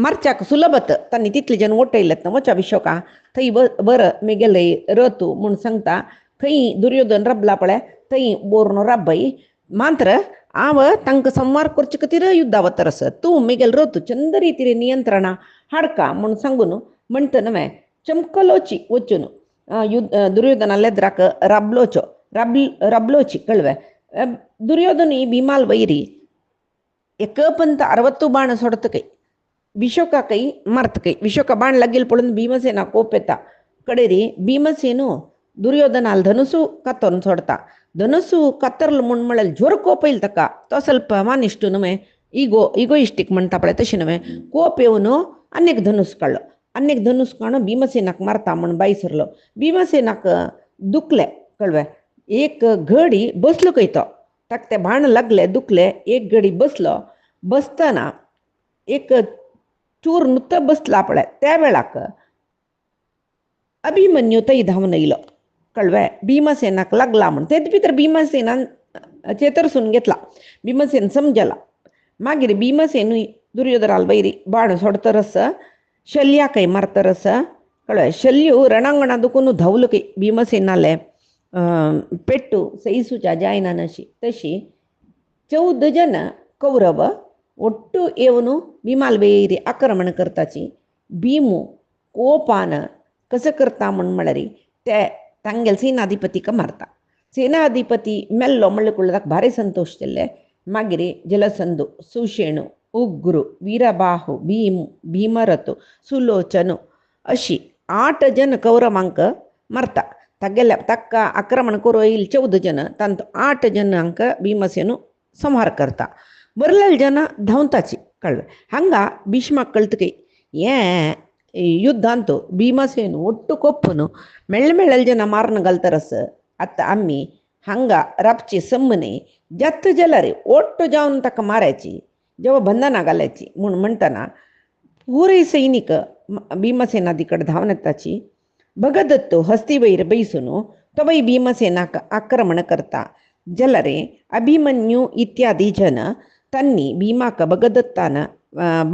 मार्चाक सुलभत तांणी तितले जन ओटयलेत वचा विशोका थंय बर मेगेलय रतू म्हूण सांगता थंय दुर्योधन रबला पळय थंय बोरनो राबय मात्र आव तांकां संवार करचे खातीर युद्धावत तरस तूं मेगेल रतू चंद रितीरे नियंत्रणा हाडका म्हूण सांगून म्हणटा न्हय चमकलोची वचून दुर्योधनाले ಎದುರಾಕ ರಬ್ಲೋಚಿ ಕಳ್ವೆ ದುರ್ಯೋಧನಿ ಭೀಮಾಲ್ ವೈರಿ एकपंत 60 बाण सोडत कೈ विशोका कೈ मरत कೈ विशोका बाण लागेल पडून भीमसेना कोप येता कडेरी भीमसेनु दुर्योधनाल धनुसू कत्तोन सोडता धनुसू कत्तरल म्हूण म्हळ्यार जोर कोप येईल ताका तो ಸ್ವಲ್ಪ मानिष्ट न्हय इगोइस्टीक म्हणटा पळय तशें न्हय कोप येवन अनेक धनुस काडलो अनेक धनुस काडून भीमसेनाक मारता म्हूण बायसरलो भीमसेनाक दुखले कळवे एक घडी बसलो खंय तो ताका ते बाण लागले दुखले एक घडी बसलो बसतना एक चूर नुत्त बसला पळय त्या वेळाक अभिमन्यू थंय धांवन येयलो कळवे भीमसेनाक लागला म्हूण तेच भितर भीमसेनान चेतरसून घेतला भीमसेन समजला मागीर भीमसेनूय दुर्योधनाल वैरी बाण सोडतरस शल्याकय मारतरस कळ्ळें शल्यू ರಣಾಂಗಣ दुखून धांवलो कೈ भीमसेनाले पेट्टू सईसूच्या जायनानशी तशी 14 जन कौरव ಒಟ್ಟು येवन भीमाल वैरी आक्रमण करताची भीमू कोपान कसं करता म्हूण म्हळ्यार ते तांगेल सेनाधिपतीक मारता सेनाधिपती मेल्लो म्हणले कुळ्ळें ताका भारी संतोश जाल्ले मागीर जलसंधू सुशेणू उग्रू वीरबाहू भीमू भीमरथू सुलोचनू अशी 8 जन कौरवांक मारता तागेल्या ताका आक्रमण करूं येईल 14 जन तांतूं 8 जनांक भीमसेनू संहार करता बरलेल जन धांवताची कळ्ळें हांगा भीष्माक कळटा हें युद्धांतू भीमसेन ಒಟ್ಟು ಕೊಪ್ಪನು ಮೆಳ್ಳೆಲ್ ಜನ ಮಾರನ ಗಲ್ತರಸ್ ಅತ್ತ आम्ही हांगा राबची सम्मने जत्त जलारी ಒಟ್ಟು जावन ताका मारायची जेव्हा बंधना घालायची म्हूण म्हणटना पुरे सैनिक भीमसेनादी कಡೆ धांवन येताची भगदत्त हस्ती वयर बैसून तो वै भीमसेनाक आक्रमण करता जलरे अभिमन्यू इत्यादी जन तन्नी भीमाक भगदत्तान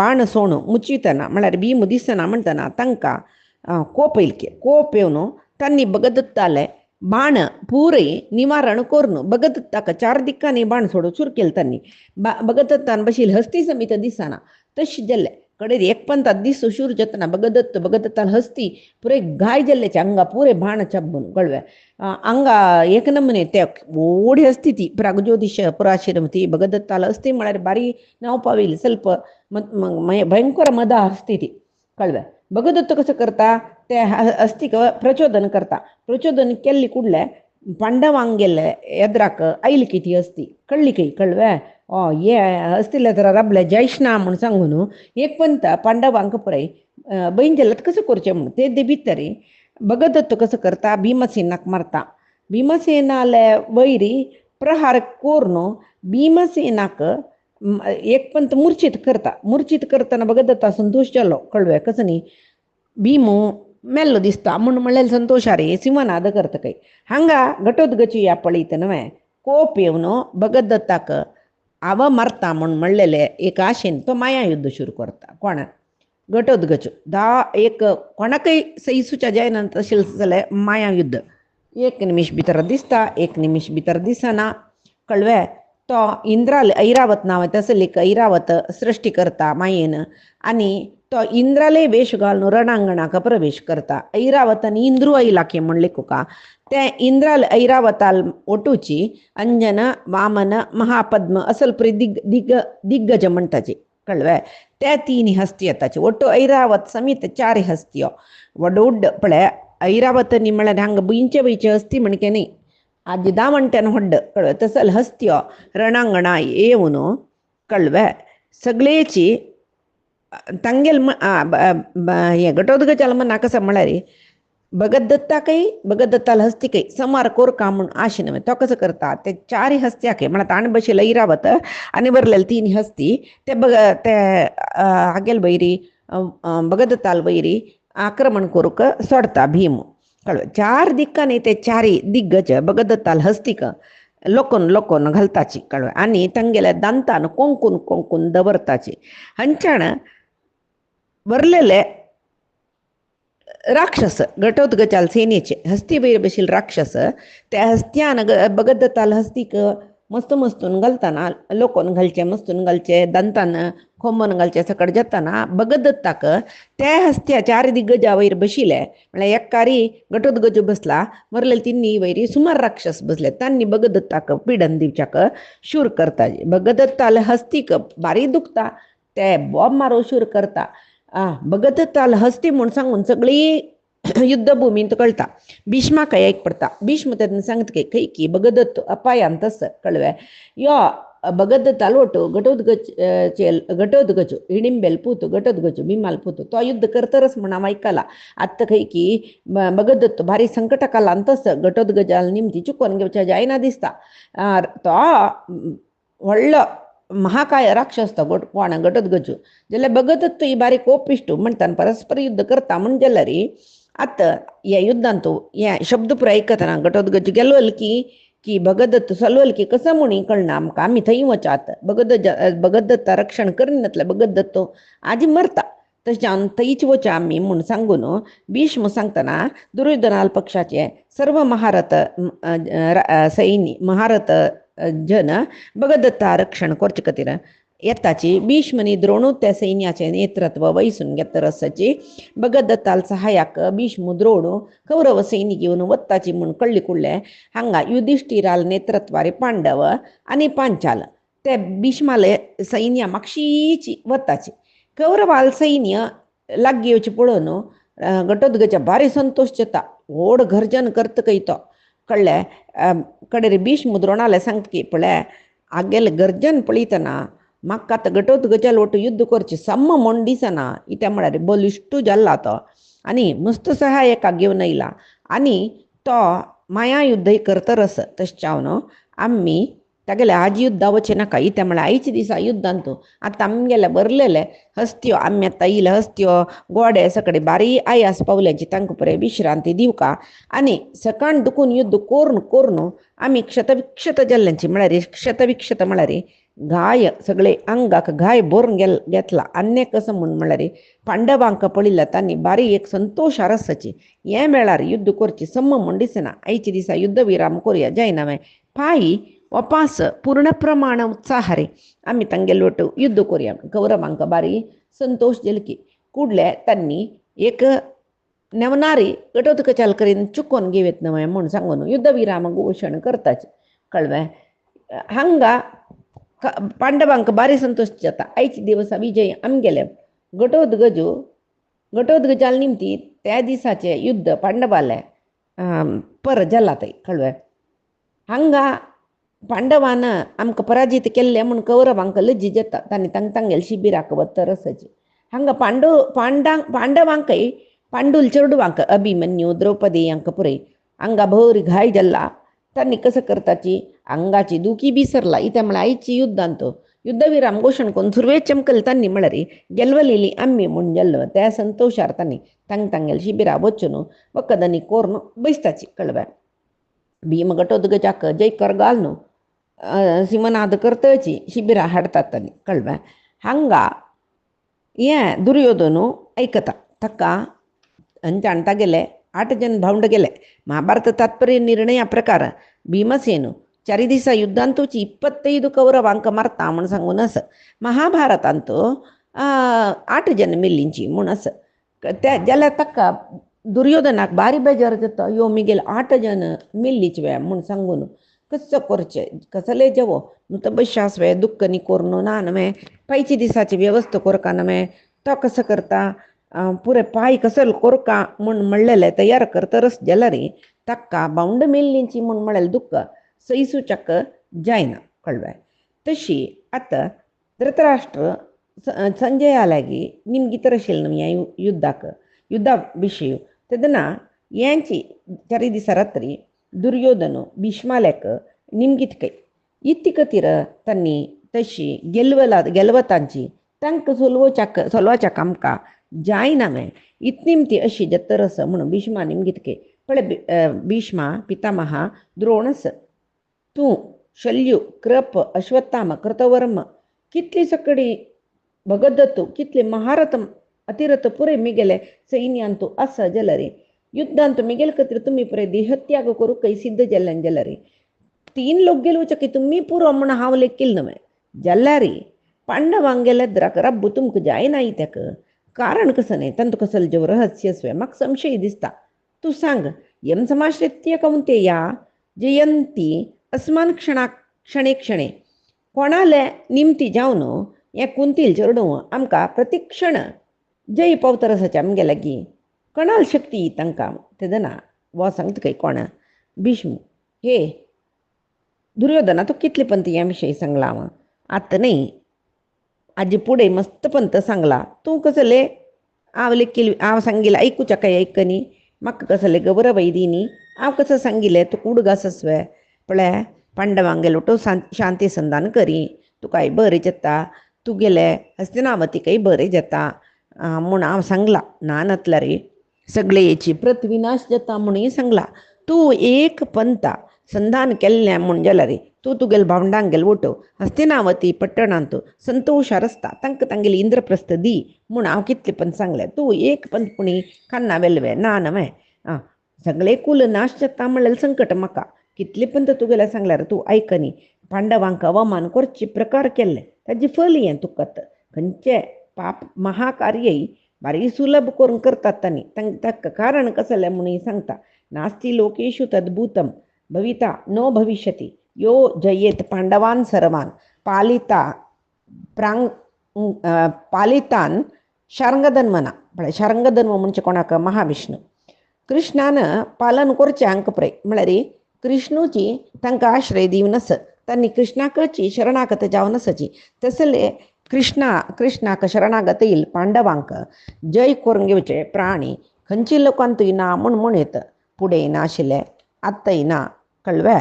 बाण सोण मुचितना म्हळ्यार भीम दिसना म्हणटना तांकां कोप येयले कोप येवन तांणी भगदत्ताले बाण पुरे निवारण करून भगदत्ताक 4 दिक्कांनी बाण सोडून सुरू केले तांणी भगदत्तान बशील हस्ती समीत दिसना तशें जाल्ले कडेन एकपंत दीस शूर जतना भगदत्तान हस्ती पुरे घाय जाल्ल्याचे हांगा पुरे बाण चब्बून कळ्ळें हांगा एक नमुने ते व्हडी हस्ती ती प्रागज्योतिश पुराशिरमती भगदत्ताल हस्ती म्हळ्यार बारी नांव पाविल्ली ಸ್ವಲ್ಪ भयंकर मदा हस्ती ती कळ्ळें भगदत्त कसं करता ते हस्तीक प्रचोदन केल्ली कुडले पांडवांक गेले एद्राक आयली की ती हस्ती कळ्ळी कೈ कळ्ळें हे हस्तीले तर रबले जैष्णा म्हूण सांगून एक पंत पांडवांक पळय बहीण जाल्यार कसं करचें म्हूण ते भितर भगदत्त कसं करता भीमसेनाक मारता भीमसेनाले वैरी प्रहार करून भीमसेनाक एक पंत मूर्छित करतना भगदत्ता संतोष जालो कळ्ळें कसं न्ही भीमू मेल्लो दिसता म्हूण म्हणलें संतोषारी सिंहनाद करता कೈ हांगा घटोत्कची या पळयता न्हय कोप येवन भगदत्ताक आव मारता म्हूण म्हणलेले एक आशेन तो माया युद्ध सुरू करता कोण घटोत्कच एक कोणाकय सईसूच्या जायना तशें जाल्यार माया युद्ध 1 निमिष भितर दिसता 1 निमिष भितर दिसना कळ्ळें तो इंद्राल ऐरावत नांव तसलेक ऐरावत सृश्टी करता मायेन आनी तो इंद्राले वेश घालून ರಣಾಂಗಣಾಕ प्रवेश करता ऐरावत आनी इंद्रू इलाके म्हणले कुका ते इंद्राल ऐरावताल ओटूची अंजन वामन महापद्म असल परी दिग्गज म्हणटाचे कळ्ळें ते 3 हस्ती येताचे ಒಟ್ಟು ऐरावत समीत 4 हस्त्यो वडोड पळय ऐरावत न्ही म्हळ्यार हांगा बयचे हस्ती म्हणके न्ही आजी दावंट्यान होड्ड कळ्ळें तसल हस्त्यो ರಣಾಂಗಣ येवन कळ्ळें सगळेची तांगेल हे घटोत्कचाल म्हणा कसं म्हळ्यार भगदत्ताल हस्तीकय संहार कोरका म्हूण आशेन तो कसं करता ते 4 हस्त्याक म्हळ्यार ताणें बशिल्लो ऐरावत आनी बरलेले 3 हस्ती ते हागेल वैरी भगदत्ताल वैरी आक्रमण करूंक सोडता भीम कळ्ळें 4 दिक्कांनी ते 4 दिग्गज भगदत्ताल हस्तीक लोकोन घालताची कळ्ळें आनी तांगेल्या दांतान कोंकून दवरताची हांच्यान वरलेले राक्षस घटोत्कचाल सेनेचे हस्ती वैर बशील राक्षस त्या हस्त्यान बगदत्ताल हस्तीक मस्त मस्तून घालताना लोकोन घालचे मस्तून घालचे दंतान खोमन घालचे सकड जाताना बगदत्ताक त्या हस्त्या चार दिग्गजा वैर बशिले म्हणजे एक्कारी घटोत्कच बसला वरलेले तिन्ही वैरी सुमार राक्षस बसले त्यांनी बगदत्ताक पिडन दिवच्याक शूर करता बगदत्ताल हस्तीक बारी दुखता ते बॉब मारो शूर करता बगदत्ताल हस्ती म्हूण सांगून सगळी युद्धभूमींत कळटा भीष्माक एक पडता भीष्म त्यांनी सांगत की बगदत्त अपायान तस कळवे यो बगदत्ताल ಒಟ್ಟು घटोत्कच हिडिंबेल पूत घटोत्कच भीमाल पूत तो युद्ध करतरच म्हण हांव ऐकला आत्ता खंय की बगदत्त भारी संकटाक आला तस घटोत्कचाल निमती चुकोवन घेवच्या जायना दिसता तो व्हडलो महाकाय राक्षस तो कोण घटोत्कच जाल्यार बगदत्त ही बारीक कोपिश्ट म्हणटान परस्पर युद्ध करता म्हण जाल्यार रे आतां ह्या युद्धांत हे शब्द पुरो आयकतना घटोत्कच गेलोल की बगदत्त चलवल की कसं म्हणी कळना आमकां आमी थंय वचात बगदत्ता रक्षण करिनातले बगदत्त आजी मरता तशें थंयच वचा आमी म्हूण सांगून भीष्म सांगतना दुर्योधनाल पक्षाचे सर्व महारथ सैनी महारथ जन बगदत्ता रक्षण करचे खातीर येताची भीष्मनी द्रोणू त्या सैन्याचे नेतृत्व वैसून घेतरसाची बगदत्ताल सहाय्याक भीष्म द्रोणू कौरव सैनिक घेवन वत्ताची म्हूण कळ्ळी कुळ्ळे हांगा युधिष्ठिराल नेतृत्वारी पांडव आनी पांचाल ते भीष्माले सैन्य मागशीची वत्ताची कौरवाल सैन्य लागी येवची पळोवन घटोत्कचा भारी संतोष जाता व्हड गर्जन करता खंय तो कळ्ळे कडेन भीष्म द्रोणाले सांगता की पळय आगेले गर्जन पळयतना म्हाका आतां घटोत्कचाल ಒಟ್ಟು युद्ध करचें सम म्हूण दिसना कित्याक म्हळ्यार बलिश्ट जाल्ला तो आनी मस्त सहाय्यकाक घेवन येयला आनी तो माया युद्ध करतरस तशें न्हू आमी तागेले आज युद्धा वचें नाका कित्याक म्हळ्यार आयच्या दिसा युद्धांत आतां आमगेले बरलेले हस्त्यो आमी आतां येयले हस्त्यो गोडे सकडे बारी आयास पावल्याची तांकां पुरे विश्रांती दिवका आनी सकाळ दुखून युद्ध कोरून आमी क्षतविक्षत जाल्ल्यांची म्हळ्यार क्षतविक्षत म्हळ्यार घाय सगळे अंगाक घाय भरून घेतला अन्य कसं म्हळ्यार पांडवांक पळयला तांणी बारी एक संतोश आरसाची हे वेळार युद्ध करची सम म्हूण दिसना आयच्या दिसा युद्ध विराम करुया जायना पायी वपास पूर्ण प्रमाण उत्साह रे आमी तांगेलो ಒಟ್ಟು युद्ध करुया कौरवांक बारी संतोष जलकी कुडले तांणी एक नेवनारी घटोत्कचाल करीन चुकोवन घेवेत न्हय म्हूण सांगून युद्ध विराम घोशण करताच कळ्ळें हांगा पांडवांक बारी संतोष जाता आयच्या दिवसा विजय आमगेले घटोत्कचाल निमती त्या दिसाचे युद्ध पांडवाले पर जाल्ला थंय कळ्ळें हांगा पांडवान आमकां पराजीत केल्ले म्हूण कौरवांक लज्ज जाता तांणी तांगेले शिबिराक वतरसाची हांगा पांडवांकय पांडुल चेडवांक अभिमन्यू द्रौपदी हांकां पुरय हांगा भर घाय जाल्ला तांणी कसं करताची अंगाची दुखी बिसरला इत्या म्हळ्यार आयची युद्धांत युद्धविराम घोशण करून सुरवेत चमकल तांणी म्हळ्यार गेलवलेली आम्ही म्हूण जाल्लो त्या संतोशार तांणी तांगेले शिबिरा वचून वखदांनी कोरून बसताची कळ्ळें भीम घटोत्कचाक जय करगाल न्हू सिमनाद करतची शिबिरा हाडटात तांणी कळ्ळें हांगा हे दुर्योधनू आयकता ताका जाणता गेले 8 जन भावंड गेले महाभारत तात्पर्य निर्णया प्रकार भीमसेन 4 दिसा युद्धांत 25 कौरवांक मारता म्हूण सांगून आसा महाभारतांत 8 जन मेल्लींची म्हूण आसा त्या जाल्यार ताका दुर्योधनाक बारी बेजार जाता यो मिगेल 8 जन मेल्लीच वे म्हूण सांगून कसो करचें कसले जेवो न्हू तो बशास वे दुख्ख न्ही कोरून ना न्हय पांयची दिसाची वेवस्था कोरका न्हय तो कसो करता पुरे पाय कसो कोरका म्हूण म्हणलेले तयार करतरच जाल्यार ताका भावंड मेल्लींची म्हूण म्हळ्यार दुख्ख सैसूचक जायना कळ्ळें तशी आतां धृतराष्ट्र संजया लागीं निमगीतर आशिल्लें न्हय ह्या युद्धा विशीं तेदना यांची 4 दिसा रात्री दुर्योधन भीष्मालेक निमगीतकय इत्ती खातीर तांणी तशी गेलवतांची तांकां चलोवच्याक आमकां जायना न्हय इतनिमती अशी जत्तरस म्हणून भीष्मा निमगीतकय पळय भीष्मा पितामहा द्रोणस तूं शल्यू कृप अश्वत्थामा कृतवर्म कितली सकडी भगदत्तू कितले महारथ अतिरथ पुरे मिगेले सैन्यांतू असं जलरे युद्धांत मिगेल कत्र तुम्ही पुरे देहत्याग करू काही सिद्ध जलन जलरे 3 लोक गेलो की तुम्ही पुरो म्हण हाव लेक्किल नव्हे जल्लारी पांडवांगेलद्राक रब्बू तुमक जाय नाही त्याक कारण कसं नाही तंतु कसं जेव रहस्यस्वे मग संशय दिसता तू सांग यम समाश्रित्य कौंतेया जयंती अस्मान क्षणे क्षणे कोणाले निमती जावन या कुंतील चरडू आमका प्रतिक्षण जय पावतरसाच्या आमगे लागी कोणाल शक्ती तांकां ते दना वा सांगता काही कोणा भीष्म हे दुर्योधना तो कितले पंत या विषयी सांगला आता नाही आजी पुढे मस्त पंत सांगला तू कसले आवले केली आव सांगिला ऐकूच्या काही ऐकनी मग कसले गबर वैदीनी आव कसं सांगिले तू कूड घासस्वे पळय पांडवांगे लोटो शांती संधान करी तू काही बरे जता तू गेले हस्तिनावती काही बरे जता म्हूण हांव सांगला नानतला रे सगळे याची प्रतविनाश जाता म्हणून सांगला तू एक पंता संधान केल्ले म्हूण जाला रे तू तुगेल भावंडांक गेल वटो हस्तिनावती पट्टणांत संतोष रस्ता तांकां तांगेली इंद्रप्रस्थ दी म्हूण हांव कितले पण सांगलें तू एक पंत पुणी कान्ना वेलवे ना नवे सगळे कुल नाश जाता म्हणल्यार संकट म्हाका कितले पंत तुगेले सांगल्यार तू आयकनी पांडवांक अवमान करचे प्रकार केल्ले ताजी फल हें तुकत खंयचे पाप महाकार्यय बारी सुलभ करून करतात तांणी ताका कारण कसलें म्हणून सांगता नास्ति लोकेषु तद्भूतम भविता नो भविष्यति यो जयेत पांडवान सर्वान पालितान शार्ंगधन्मना म्हळ्यार शार्ंगधन्म म्हणजे कोणाक महाविष्णू कृष्णान पालन करचें हांकां पळय म्हळ्यार कृष्णूची तांकां आश्रय दिवनस तांणी कृष्णाकची शरणागत जावनसची तसले कृष्णाक शरणागत येईल पांडवांक जय करून घेवचे प्राणी खंयची लोकांतूय ना म्हूण येत पुढे ना आशिल्ले आत्ताय ना कळवे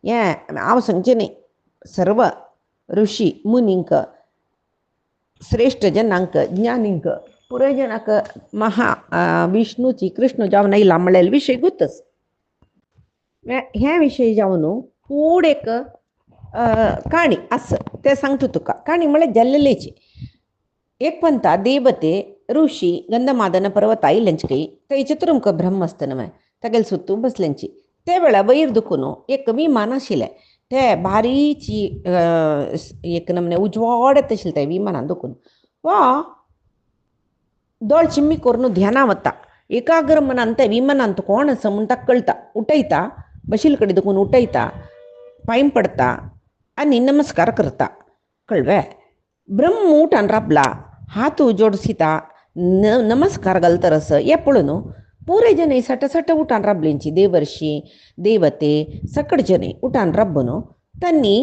हें हांव सांगचें न्ही सर्व ऋषी मुनींक श्रेष्ठ जनांक ज्ञानींक पुराय जनाक विष्णूची कृष्ण जावन येयला म्हणलेले विशय गुतच ह्या विशयी जावन फूड एक काणी आस ते सांगता तुका काणी म्हळ्यार जल्लेची एक पंता देवते ऋषी गंधमादन पर्वत आयिल्यांची थंय चतुर्मुख ब्रह्म आसता न्हय तागेले सुत्तू बसल्यांची ते वेळा वयर दुखून एक विमान आशिल्लें ते भारीची एक नमने उजवाडत आशिल्लें तें विमानान दुखून वा दोळ चिम्मी करून ध्याना वता एकाग्र मनान त्या विमानांत कोण आसा म्हूण ताका कळटा उठयता बशिल्ले कडेन दुखून उठयता पांय पडता आनी नमस्कार करता कळ्ळें ब्रह्म उठान राबला हात जोडसिता नमस्कार घालतरस हें पळोवन पुरे जने सट उठान राबलेंची देवर्षी देवते सकट जने उठान राबून तांणी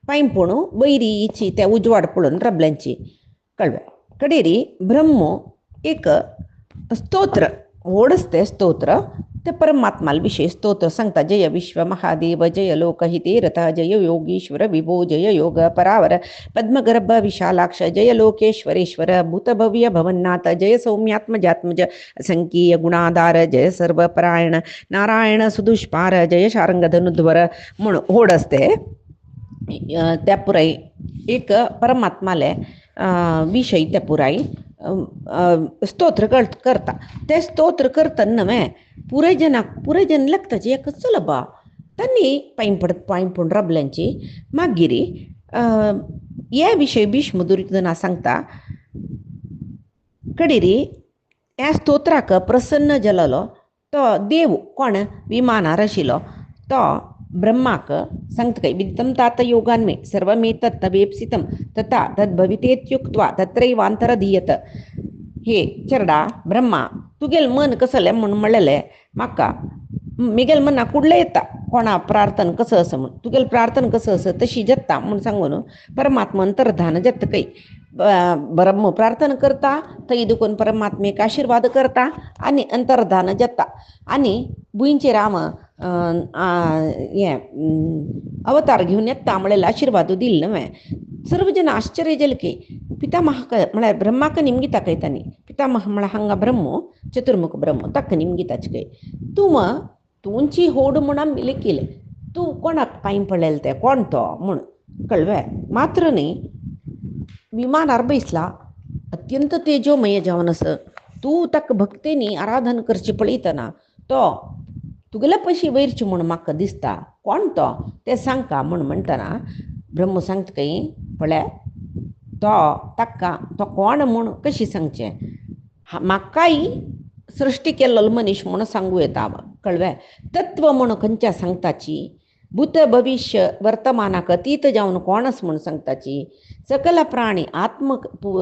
पांय वैरीची त्या उजवाड पळोवन राबल्यांची कळ्ळें कडेरी ब्रह्म एक स्तोत्र व्हडच तें स्तोत्र ते परमात्माल विशय स्तोत्र सांगता जय विश्व महादेव जय लोकहिते रथ जय योगीश्वर विभो जय योग परावर पद्मगर्भ विशालाक्ष जय लोकेश्वरेश्वर भूतभव्य भवन्नाथ जय सौम्यात्मजात्मज असंख्यीय गुणाधार जय सर्वपरायण नारायण सुदुष्पार जय शार्ंगधनुध्वर म्हूण व्हड असते त्या पुराय एक परमात्माले विशय त्या पुराय स्तोत्र करता ते स्तोत्र करतना न्हय पुरे जन लागता एक सुलभ तांणी पांय पडून राबल्यांची मागीर हे विशय भीष्म दुर्योधना सांगता कडेरी ह्या स्तोत्राक प्रसन्न जालोलो तो देव कोण विमानार आशिल्लो तो ब्रह्माक सांगता काय विदितं तात योगान्मे सर्वमेतत् तवेप्सितं तथा तद्भवितेत्युक्त्वा तत्रैवान्तरधीयत हे चरडा ब्रह्मा तुगेल मन कसलें म्हूण म्हणलेलें म्हाका मिगेल मना कुडलें येता कोणा प्रार्थना कसं असं म्हूण तुगेल प्रार्थना कसं असं तशी जाता म्हूण सांगून परमात्मा अंतर्धान जाता काही ब्रह्म प्रार्थना करता थंय दुखून परमात्मेक आशिर्वाद करता आनी अंतर्धान जाता आनी भुंयचेर हांव अवतार घेवन येता म्हणल्यार आशिर्वाद दिले न्हय सर्व जन आश्चर्य जालें की पितामह म्हळ्यार ब्रह्माक निमगिता काय तांणी पितामह म्हळ्यार हांगा ब्रह्म चतुर्मुख ब्रह्म ताका निमगिताचे काय तुमची होड म्हणून लेखील तूं कोणाक पांय पडलेलें तें कोण तो म्हूण कळ्ळें मात्र न्ही विमानार बैसला अत्यंत तेजोमय जावन असं तू ताक भक्तेनी आराधन करची पळयतना तो तुगेल्या पशी वयरची म्हूण म्हाका दिसता कोण तो तें सांगता म्हूण म्हणटना ब्रह्म सांगता काही पळय तो ताका तो कोण म्हूण कशी सांगचें म्हाकाय सृश्टी केल्लो मनीस म्हूण सांगू येता कळ्ळें तत्व म्हूण खंयच्या सांगताची भूत भविष्य वर्तमानाक अतीत जावन कोणस म्हूण सांगताची सकल प्राणी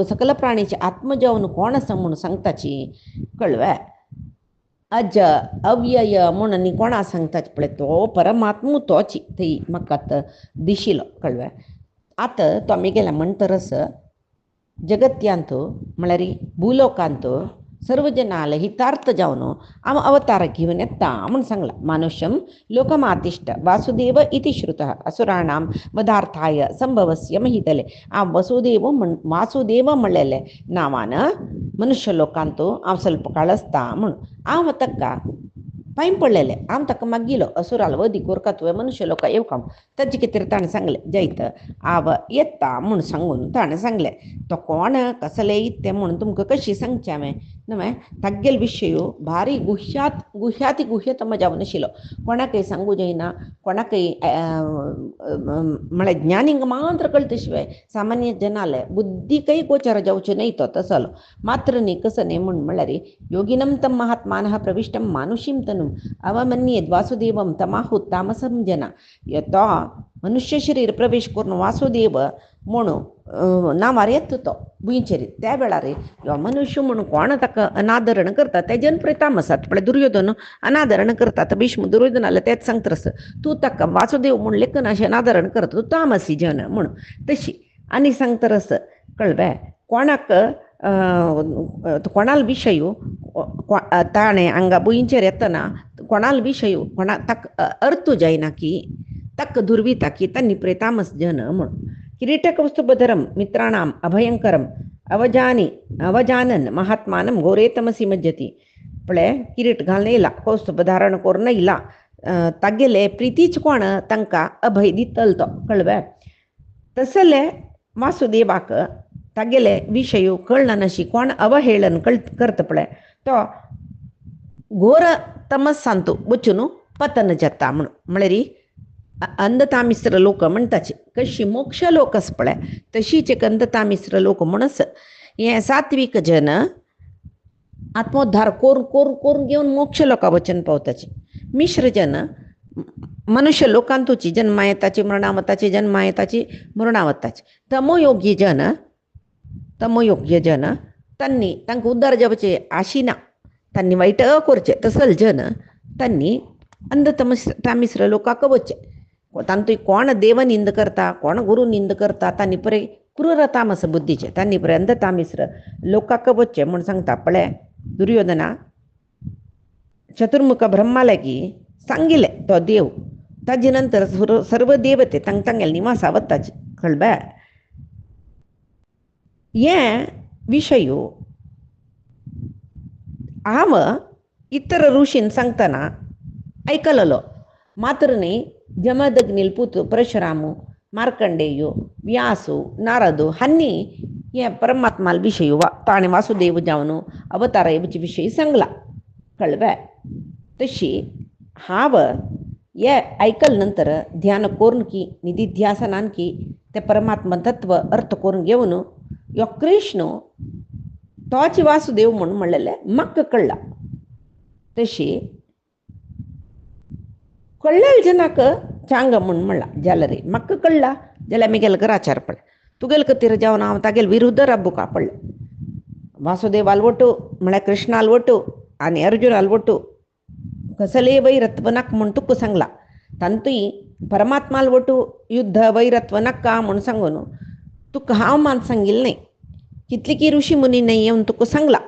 सकल प्राणीचे आत्म जावन कोणस म्हूण सांगताची कळ्ळें अज अव्यय म्हणून नी कोणा सांगताच पळय तो परमात्मू तोची थंय म्हाका दिशिलो कळ्ळें आतां तो आमी गेल्या म्हणटरस जगत्यांत म्हळ्यार भूलोकांत सर्व जनाल हितार्थ जावन हांव अवतार घेवन येता म्हूण सांगला मानुष्यम लोकमातिष्ठ वासुदेव इति श्रुतः असुराणां वधार्थाय संभवस्य महितले हांव वासुदेव म्हणलेले नांवान मनुष्य लोकांत हांव ಸ್ವಲ್ಪ काळ आसता म्हूण हांव ताका पांय पडलेले हांव ताका मागिलो असुराल वधी कोरका तुवें मनुष्य लोक येवकां ताजे खातीर ताणें सांगलें जैत हांव येता म्हूण सांगून ताणें सांगलें तो कोण कसले तें म्हूण तुमकां कशी सांगचें हांवें न्हय तागेल विशय भारी गुह्याती गुह्यतम जावन आशिल्लो कोणाकय सांगू जायना कोणाकय म्हळ्यार ज्ञानींक मात्र कळटा शिवाय सामान्य जनाले बुद्धीकय गोचर जावचें न्हय तो तसलो मात्र न्ही कसं न्ही म्हूण म्हळ्यार योगिनं तम महात्मानः प्रविष्टं मानुषीं तनुं अवमन्येद वासुदेवं तमाहुत तामसं जना तो मनुष्य शरीर प्रवेश करून वासुदेव म्हणून नांवार येता तो भुंयचेर त्या वेळार ह्यो मनुष्य म्हणून कोण ताका अनादरण करता तेजन पळय तामसात पळय दुर्योधन अनादरण करता तर भीष्म दुर्योधनाला तेच सांगतरस तूं ताका वासुदेव म्हूण लेखन अशें अनादरण करता तूं तामसी जन म्हणून तशी आनी सांगतरस कळ्ळें कोणाक कोणाल विशय ताणें हांगा भुंयचेर येतना कोणाल विशय कोणा ताका अर्थ जायना की ताका दुर्विता की तांणी पळय तामस जन म्हणून किरीटकौस्तुभधरं मित्राणाम् अभयंकरम् अवजानन महात्मानं घोरे तमसी मज्जती पळय किरीट घालून येयला कौस्तुभ धारण करून येयला तागेले प्रितीच कोण तांकां अभय दितलो तो कळ्ळें तसले वासुदेवाक तागेले विशय कळना नाशी कोण अवहेळन करता पळय तो घोर तमसांत वचून पतन जाता म्हणून म्हळ्यार अंधतामिस्र लोक म्हणटाचे कशी मोक्ष लोक आस पळय तशीच एक अंधतामिस्र लोक म्हणस हे सात्विक जन आत्मोद्धार करून घेवन मोक्ष लोका वचन पावताचे मिश्र जन मनुष्य लोकांतूची जन्मा येताची मरणावताची जन्मा येताची मरणावताची तमोयोग्य जन तांणी तांकां उद्धार जावचे आशिना तांणी वायट करचे तसल जन तांणी अंधतामिस्र लोकांक वचचे तांतूय कोण देव निंद करता कोण गुरू निंद करता तांणी पळय क्रूर तामस बुद्धीचे तांणी पळय अंधतामिस्र लोकांक वचचे म्हूण सांगता पळय दुर्योधना चतुर्मुख ब्रह्मा लागीं सांगिल्ले तो देव ताजे नंतर सर्व देवते तांगेले निवासा वताचे कळ्ळें हे विशय हांव इतर ऋषीन सांगतना आयकलेलो मात्र न्ही जमदग्नील पूत परशुरामू मार्कंडेयो व्यासू नारदो हांणी हे परमात्माल विशय ताणें वासुदेव जावन अवतार येवचे विशयी सांगला कळ्ळें तशी हांव हे आयकले नंतर ध्यान करून की निधिध्यासनान की ते परमात्मा तत्व अर्थ करून घेवन ह्यो कृष्ण तोच वासुदेव म्हणून म्हणलेले म्हाका कळ्ळा तशी कळलेल्या जनाक चांग म्हणून म्हणला जाल्यार रे म्हाका कळ्ळा जाल्यार आमगेले घराचार पळय तुगेले खातीर जावन हांव तागेले विरुद्ध राबुका पडलें वासुदेवाल वटू म्हळ्यार कृष्णाल वटू आनी अर्जुनाल वटू कसले वैरत्व नाक म्हूण तुका सांगला तांतूय परमात्माल वटू युद्ध वैरत्व नाका म्हूण सांगून तुका हांव मान सांगिल्लें न्ही कितली की ऋषी मुनी न्ही येवन तुका सांगला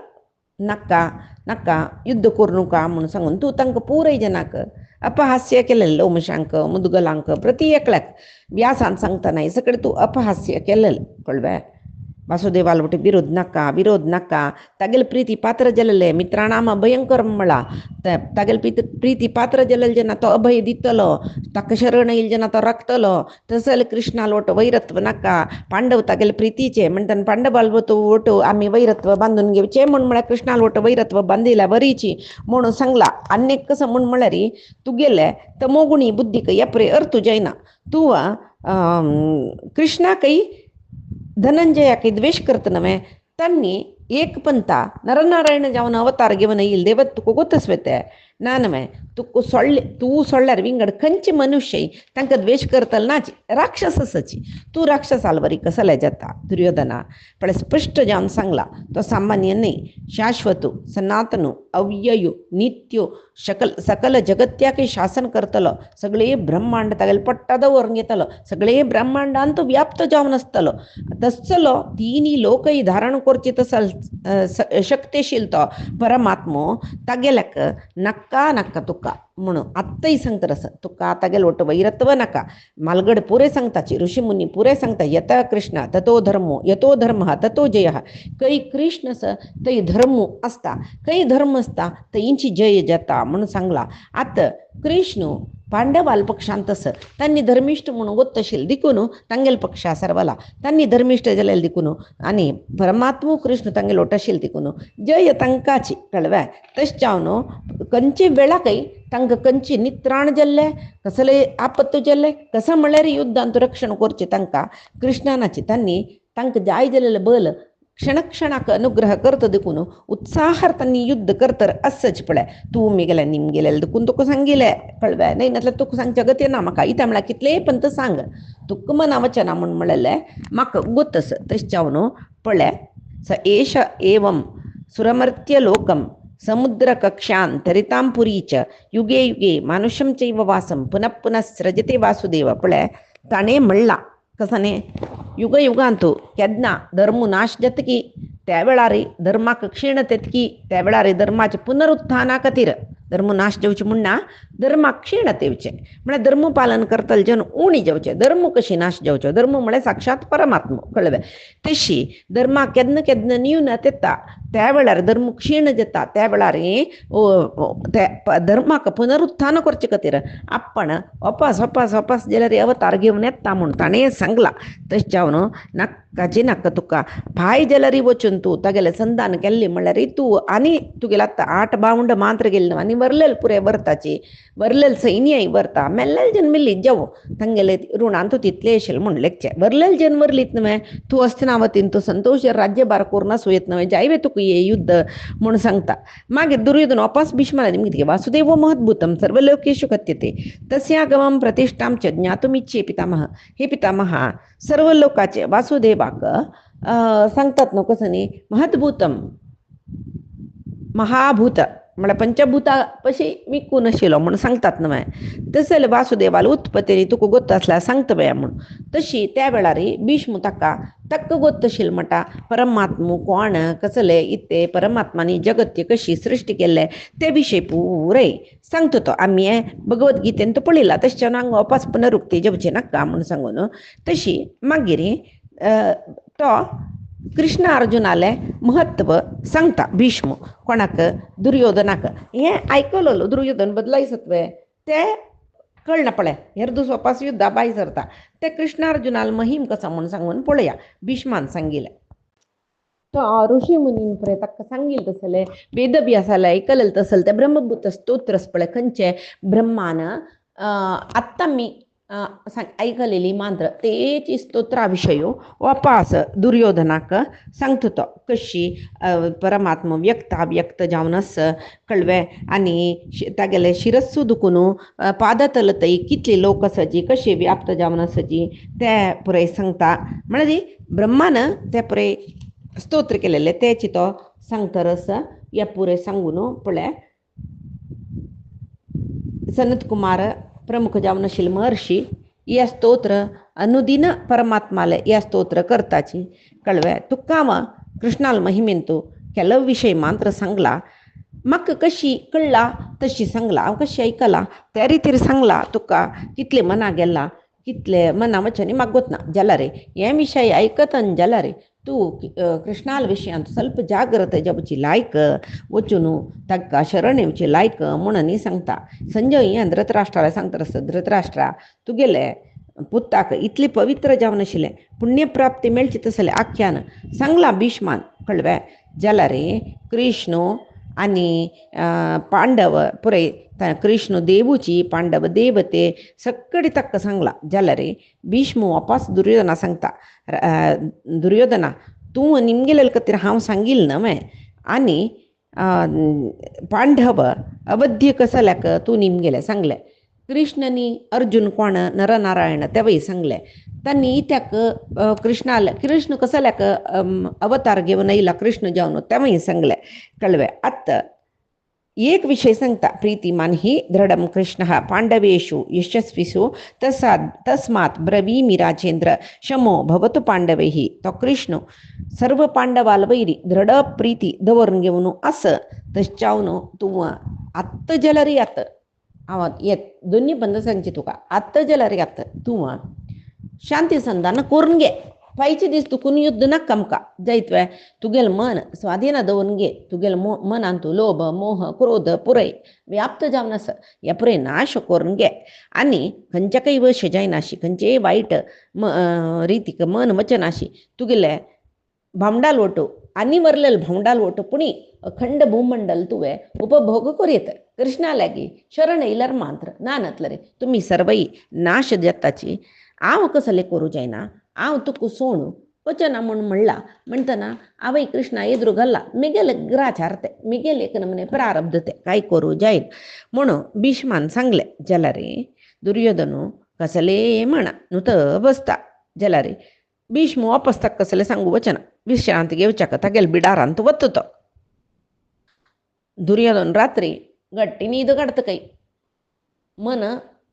नाका नाका युद्ध करूं नका म्हूण सांगून तूं तांकां पुराय जनाक अपहास्य केलेलें लोमशांक मुदगलांक प्रति एकल्याक व्यासान सांगतना हे सगळें तूं अपहास्य केलेलें कळ्ळें वासुदेवाला म्हणते विरोध नका तागेल प्रीती पात्र जलले मित्राणाम भयंकर म्हणला तागेल प्रीती पात्र जलल जना तो अभय दितलो ताक शरण येईल जना तो रक्तलो तसल कृष्णाला ओट वैरत्व नका पांडव तागेल प्रीतीचे म्हणतात पांडवाला ओटो आम्ही वैरत्व बांधून घेवचे म्हण म्हणा कृष्णाला ओट वैरत्व बांधिला बरीची म्हणून सांगला अनेक कसं म्हण म्हणला री तू गेले तर मोगुणी बुद्धी कै यप्रे अर्तु जैना तू कृष्णा काही धनंजया काही द्वेष करत नव्हे त्यांनी एक पंथा नरनारायण जावन अवतार घेवन येईल देवत तुका गोतस्वेते नानवे तू सोडल्यार विंगड खंयचे मनुष्य तांकां द्वेष करतल नाची राक्षसची तू राक्षसाल वरी कसले जाता दुर्योधना पण स्पष्ट जावन सांगला तो सामान्य नाही शाश्वतो सनातनो अव्ययो नित्यो सकल जगत्याके शासन करतलो सगळे ब्रह्मांड तागेले पट्टाद व्हरून घेतलो सगळे ब्रह्मांडांत व्याप्त जावन आसतलो तसलो तिनी लोकय धारण करचे तसल शक्तिशील तो परमात्मो तागेल्याक नक्का नक्का तुका म्हणून आत्ताही सांगता असं तुका तागेल ओट वैरत्व नका मालगड पुरे सांगताची ऋषीमुनी पुरे सांगता यथा कृष्ण ततो धर्मो यतो धर्म ततो जय काही कृष्ण तई धर्म असता काही धर्म असता तईंची जय जाता म्हणून सांगला आता कृष्ण पांडवाल पक्षांतस त्यांनी धर्मिष्ठ म्हणून गोत्तशील दिकून तांगेल पक्षा सर्वला त्यांनी धर्मिष्ठ जलेल दिकून आणि परमात्मू कृष्ण तांगेल ओटशील दिकून जय तंकाची कळव्या तश्चावनो कंची वेळा काही तांकां कंची नित्राण जल्ले कसले आपत्त जल्ले कसं म्हळ्यार युद्धांत रक्षण करचे तांकां कृष्णानाची त्यांनी तांकां जाय जालेलें बल क्षणक्षणाक अनुग्रह करत देखून उत्साहार त्यांनी युद्ध करतर असच पळय तू मी गेल्या निम गेलेले देखून तुका सांगिले कळव्या नाही नातल्यार तुका सांग जगत येना म्हाका इता म्हळ्यार कितले पण तो सांग तुका मना वचना म्हण म्हणलेले म्हाका गोतस तश्चावनो पळय स एष एवं सुरमर्त्य लोकम समुद्र कक्षां तरितां पुरीच युगे युगे मानुषम चैव वासम पुनः पुनः सृजते वासुदेव पळय ताणे म्हणला कसाने युग युगांतू केदना धर्म नाश जातकी त्यावेळारी धर्माक क्षीण तेतकी त्यावेळारी धर्माचे पुनरुत्थाना खातीर धर्म नाश जावचे म्हणना धर्माक क्षीण तेवचे म्हळ्यार धर्म पालन करतल जन उणी जावचे धर्म कशी नाश जावच्यो धर्म म्हळ्यार साक्षात परमात्मा कळवे तशी धर्माक केदना केदना न्यून येता त्या वेळार धर्म क्षीण जाता त्या वेळार धर्माक पुनरुत्थान करचे खातीर आपण वापस वापस वापस जाल्यार अवतार घेवन येता म्हूण ताणें सांगला तश्यावन नाकाची नाका तुका भाय जाल्यार वचून तूं तागेलें संधान केल्लें म्हणल्यार तूं आनी तुगेलें आतां 8 बावंड मात्र गेले आनी वरलेल पुरे वर्ताची वरलेल सैन्यय वर्ता मेल्लेल जन मिल्लीत जावो तांगेले ऋणांत तूं तितले आशिल्लें म्हूण लेखचें वरलेल जन वरलीत न्हय तूं हस्तिनावतीन तूं संतोश राज्यभार करून सुयेत न्हय जायवे तुका हे युद्ध म्हूण सांगता मागीर दुर्योधन वापस भीष्माला निमगे वासुदेव महद्भुतम सर्वलोकेषु कथ्यते तस्यागमं प्रतिष्ठां च ज्ञातुमिच्छे पितामह हे पितामहा सर्व लोकाचे वासुदेवाक सांगतात न्हू कसं न्ही महद्भूतम महाभूत म्हळ्यार पंचभूता पशी विकून आशिल्लो म्हूण सांगतात न्हय तशें जाल्यार वासुदेवाला उत्पत्ती तुका गोत्त आसल्यार सांगता पळया म्हूण तशी त्या वेळार भीष्म ताका गोत्त आशिल्लो म्हणटा परमात्मू कोण कसले इते परमात्मानी जगत्य कशी सृश्टी केल्ले ते विशय पुरे सांगता तो आमी भगवद्गीतेन तो पळयला तशें हांगा वापस पुनरुक्ती जेवचे नाका म्हूण सांगून तशी मागीर तो कृष्ण अर्जुनाले महत्व सांगता भीष्म कोणाक दुर्योधनाक हें आयकलो दुर्योधन बदलाई सत्वे ते कळना पळय हेर दीस वापस युद्धा बाय सरता ते कृष्ण अर्जुनाल महिम कसा म्हणून सांगून पळया भीष्मान सांगिले तो ऋषी मुनीन पळय ताका सांगिल्लें तसलें वेदव्यासाला आयकलेलें तसलें ते ब्रह्मभूत स्तोत्रस पळय खंयचे ब्रह्मान आत्तां मी ऐकलेली मात्र तेची स्तोत्रा विषयो वापस दुर्योधनाक सांगतो तो कशी परमात्मा व्यक्त जावनस कळवे आनी तागेले शिरस्सू दुखून पादतलतय कितले लोक आसाची कशे व्याप्त जावन आसाची ते पुरे सांगता म्हणजे ब्रह्मान ते पुरे स्तोत्र केलेले तेची तो सांगतरस या पुरे सांगून पळय सनत कुमार प्रमुख जावन आशिल्ले महर्षी या स्तोत्र अनुदिन परमात्माले या स्तोत्र करताची कळवे तुका कृष्णाल महिमेन तू केलो विषय मात्र सांगला म्हाका कशी कळला तशी सांगला हांव कशी आयकला त्या रितीर सांगला तुका कितले मना गेला कितले मना वचनी म्हाका गोतना जाल्यार हे विशय आयकतन जाल्यार ಕೃಷ್ಣಾಲ್ ವಿಷಯ ಅಂತ ಸ್ವಲ್ಪ ಜಾಗ್ರತೆ ಜಪची लायक वचून ताका शरण येवचे लायक म्हणून सांगता. संजय हें धृतराष्ट्राला सांगता आसता, धृतराष्ट्रा तुगेले पुत्ताक इतली पवित्र जावन आशिल्लें, पुण्यप्राप्ती मेळची तसलें आख्यान सांगलां भीष्मान कळ्ळें. जाल्यार कृष्ण आनी पांडव पुरय कृष्ण देवूची पांडव देवते सगळी ताका सांगलां. जाल्यार भीष्म वापस दुर्योधना सांगता, दुर्योधना तूं निमगेले खातीर हांव सांगिल्ल न्हय आनी पांडव अवध्य कसल्याक तूं निमगेले सांगलें. कृष्णनी अर्जुन कोण नरनारायण तेवय सांगले. त्यांनी त्याक कृष्ण कसल्याक अवतार घेवन येयला कृष्ण जावन तेवय सांगले कळवे. आत्ता एक विषय सांगता, प्रीतिमान ही दृढम कृष्ण पांडवेषु यशस्वीषु तस्मात् ब्रवीमि राजेंद्र शमो भवतु पांडवैः. तो कृष्ण सर्व पांडवाल वैरी दृढ प्रीती दवरून घेवन असं तश्चावन तूं आत्ता जलरी आत येत दोन्ही बंद सांगचे तुका. आत्ता जलरी आत तूं शांती संधान करून घे. फायचे दीस तुकून युद्ध नाका आमकां जायत तुगेल मन स्वाधीन दवरून घे. तुगेल मनान तूं लोभ मोह क्रोध पुरय व्याप्त जावन आसा ह्या पुरय नाश करून घे आनी खंयच्याकय वश जायनाशी, खंयचेय वायट रितीक मन वचनाशी तुगेले भावंडाल वटो आनी वरलेल भावंडाल वटो पुणी अखंड भूमंडल तुवें उपभोग करीत. कृष्णा लागी शरण येयल्यार मात्र नानतले रे तुमी सर्वई नाश जाताची हांव कसलें करूं जायना, हांव तुका सोण वचना म्हणून म्हणला. म्हणटना आवय कृष्णा एदरू घाल्ला मिगेले ग्राचार ते मिगेले एक नमने प्रारब्ध ते कांय करूं जायना म्हणून भीष्मान सांगले. जाल्यार दुर्योधनू कसले म्हणा न्हू तर बसता. जाल्यार भीष्म वापस ताका कसलें सांगू वचना, विश्रांती घेवच्याक तागेल बिडारांत वता तो. दुर्योधन रात्री गट्टी न्हीद काडता काय मन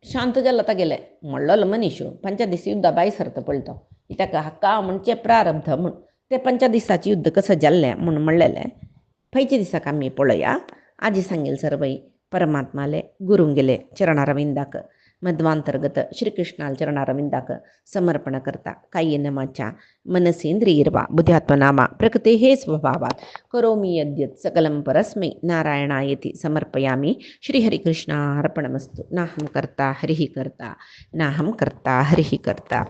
शांत जाल्लो तागेलें म्हणलोलो मनीस 5 दीस युद्धा भायर सरता पळतो ताका हक्का म्हणचे प्रारब्ध म्हूण ते 5 दिसाचें युद्ध कसं जाल्लें म्हणून म्हणलेलें. 5 दिसाक आमी पळोवया. आजी सांगेल सर्वई परमात्माले गुरूंगेले चरणारविंदाक मध्वांतर्गत श्रीकृष्णाल चरणारविंदाक समर्पण करता. कायेन वाचा मनसेंद्रियर्वा बुद्ध्यात्मनामा प्रकृते हे स्वभावात करोमि यद्यत् सकलं परस्मै नारायणायति समर्पयामि. श्रीहरिकृष्णार्पणमस्तु. नाहं कर्ता हरिः कर्ता नाहं कर्ता हरिः कर्ता.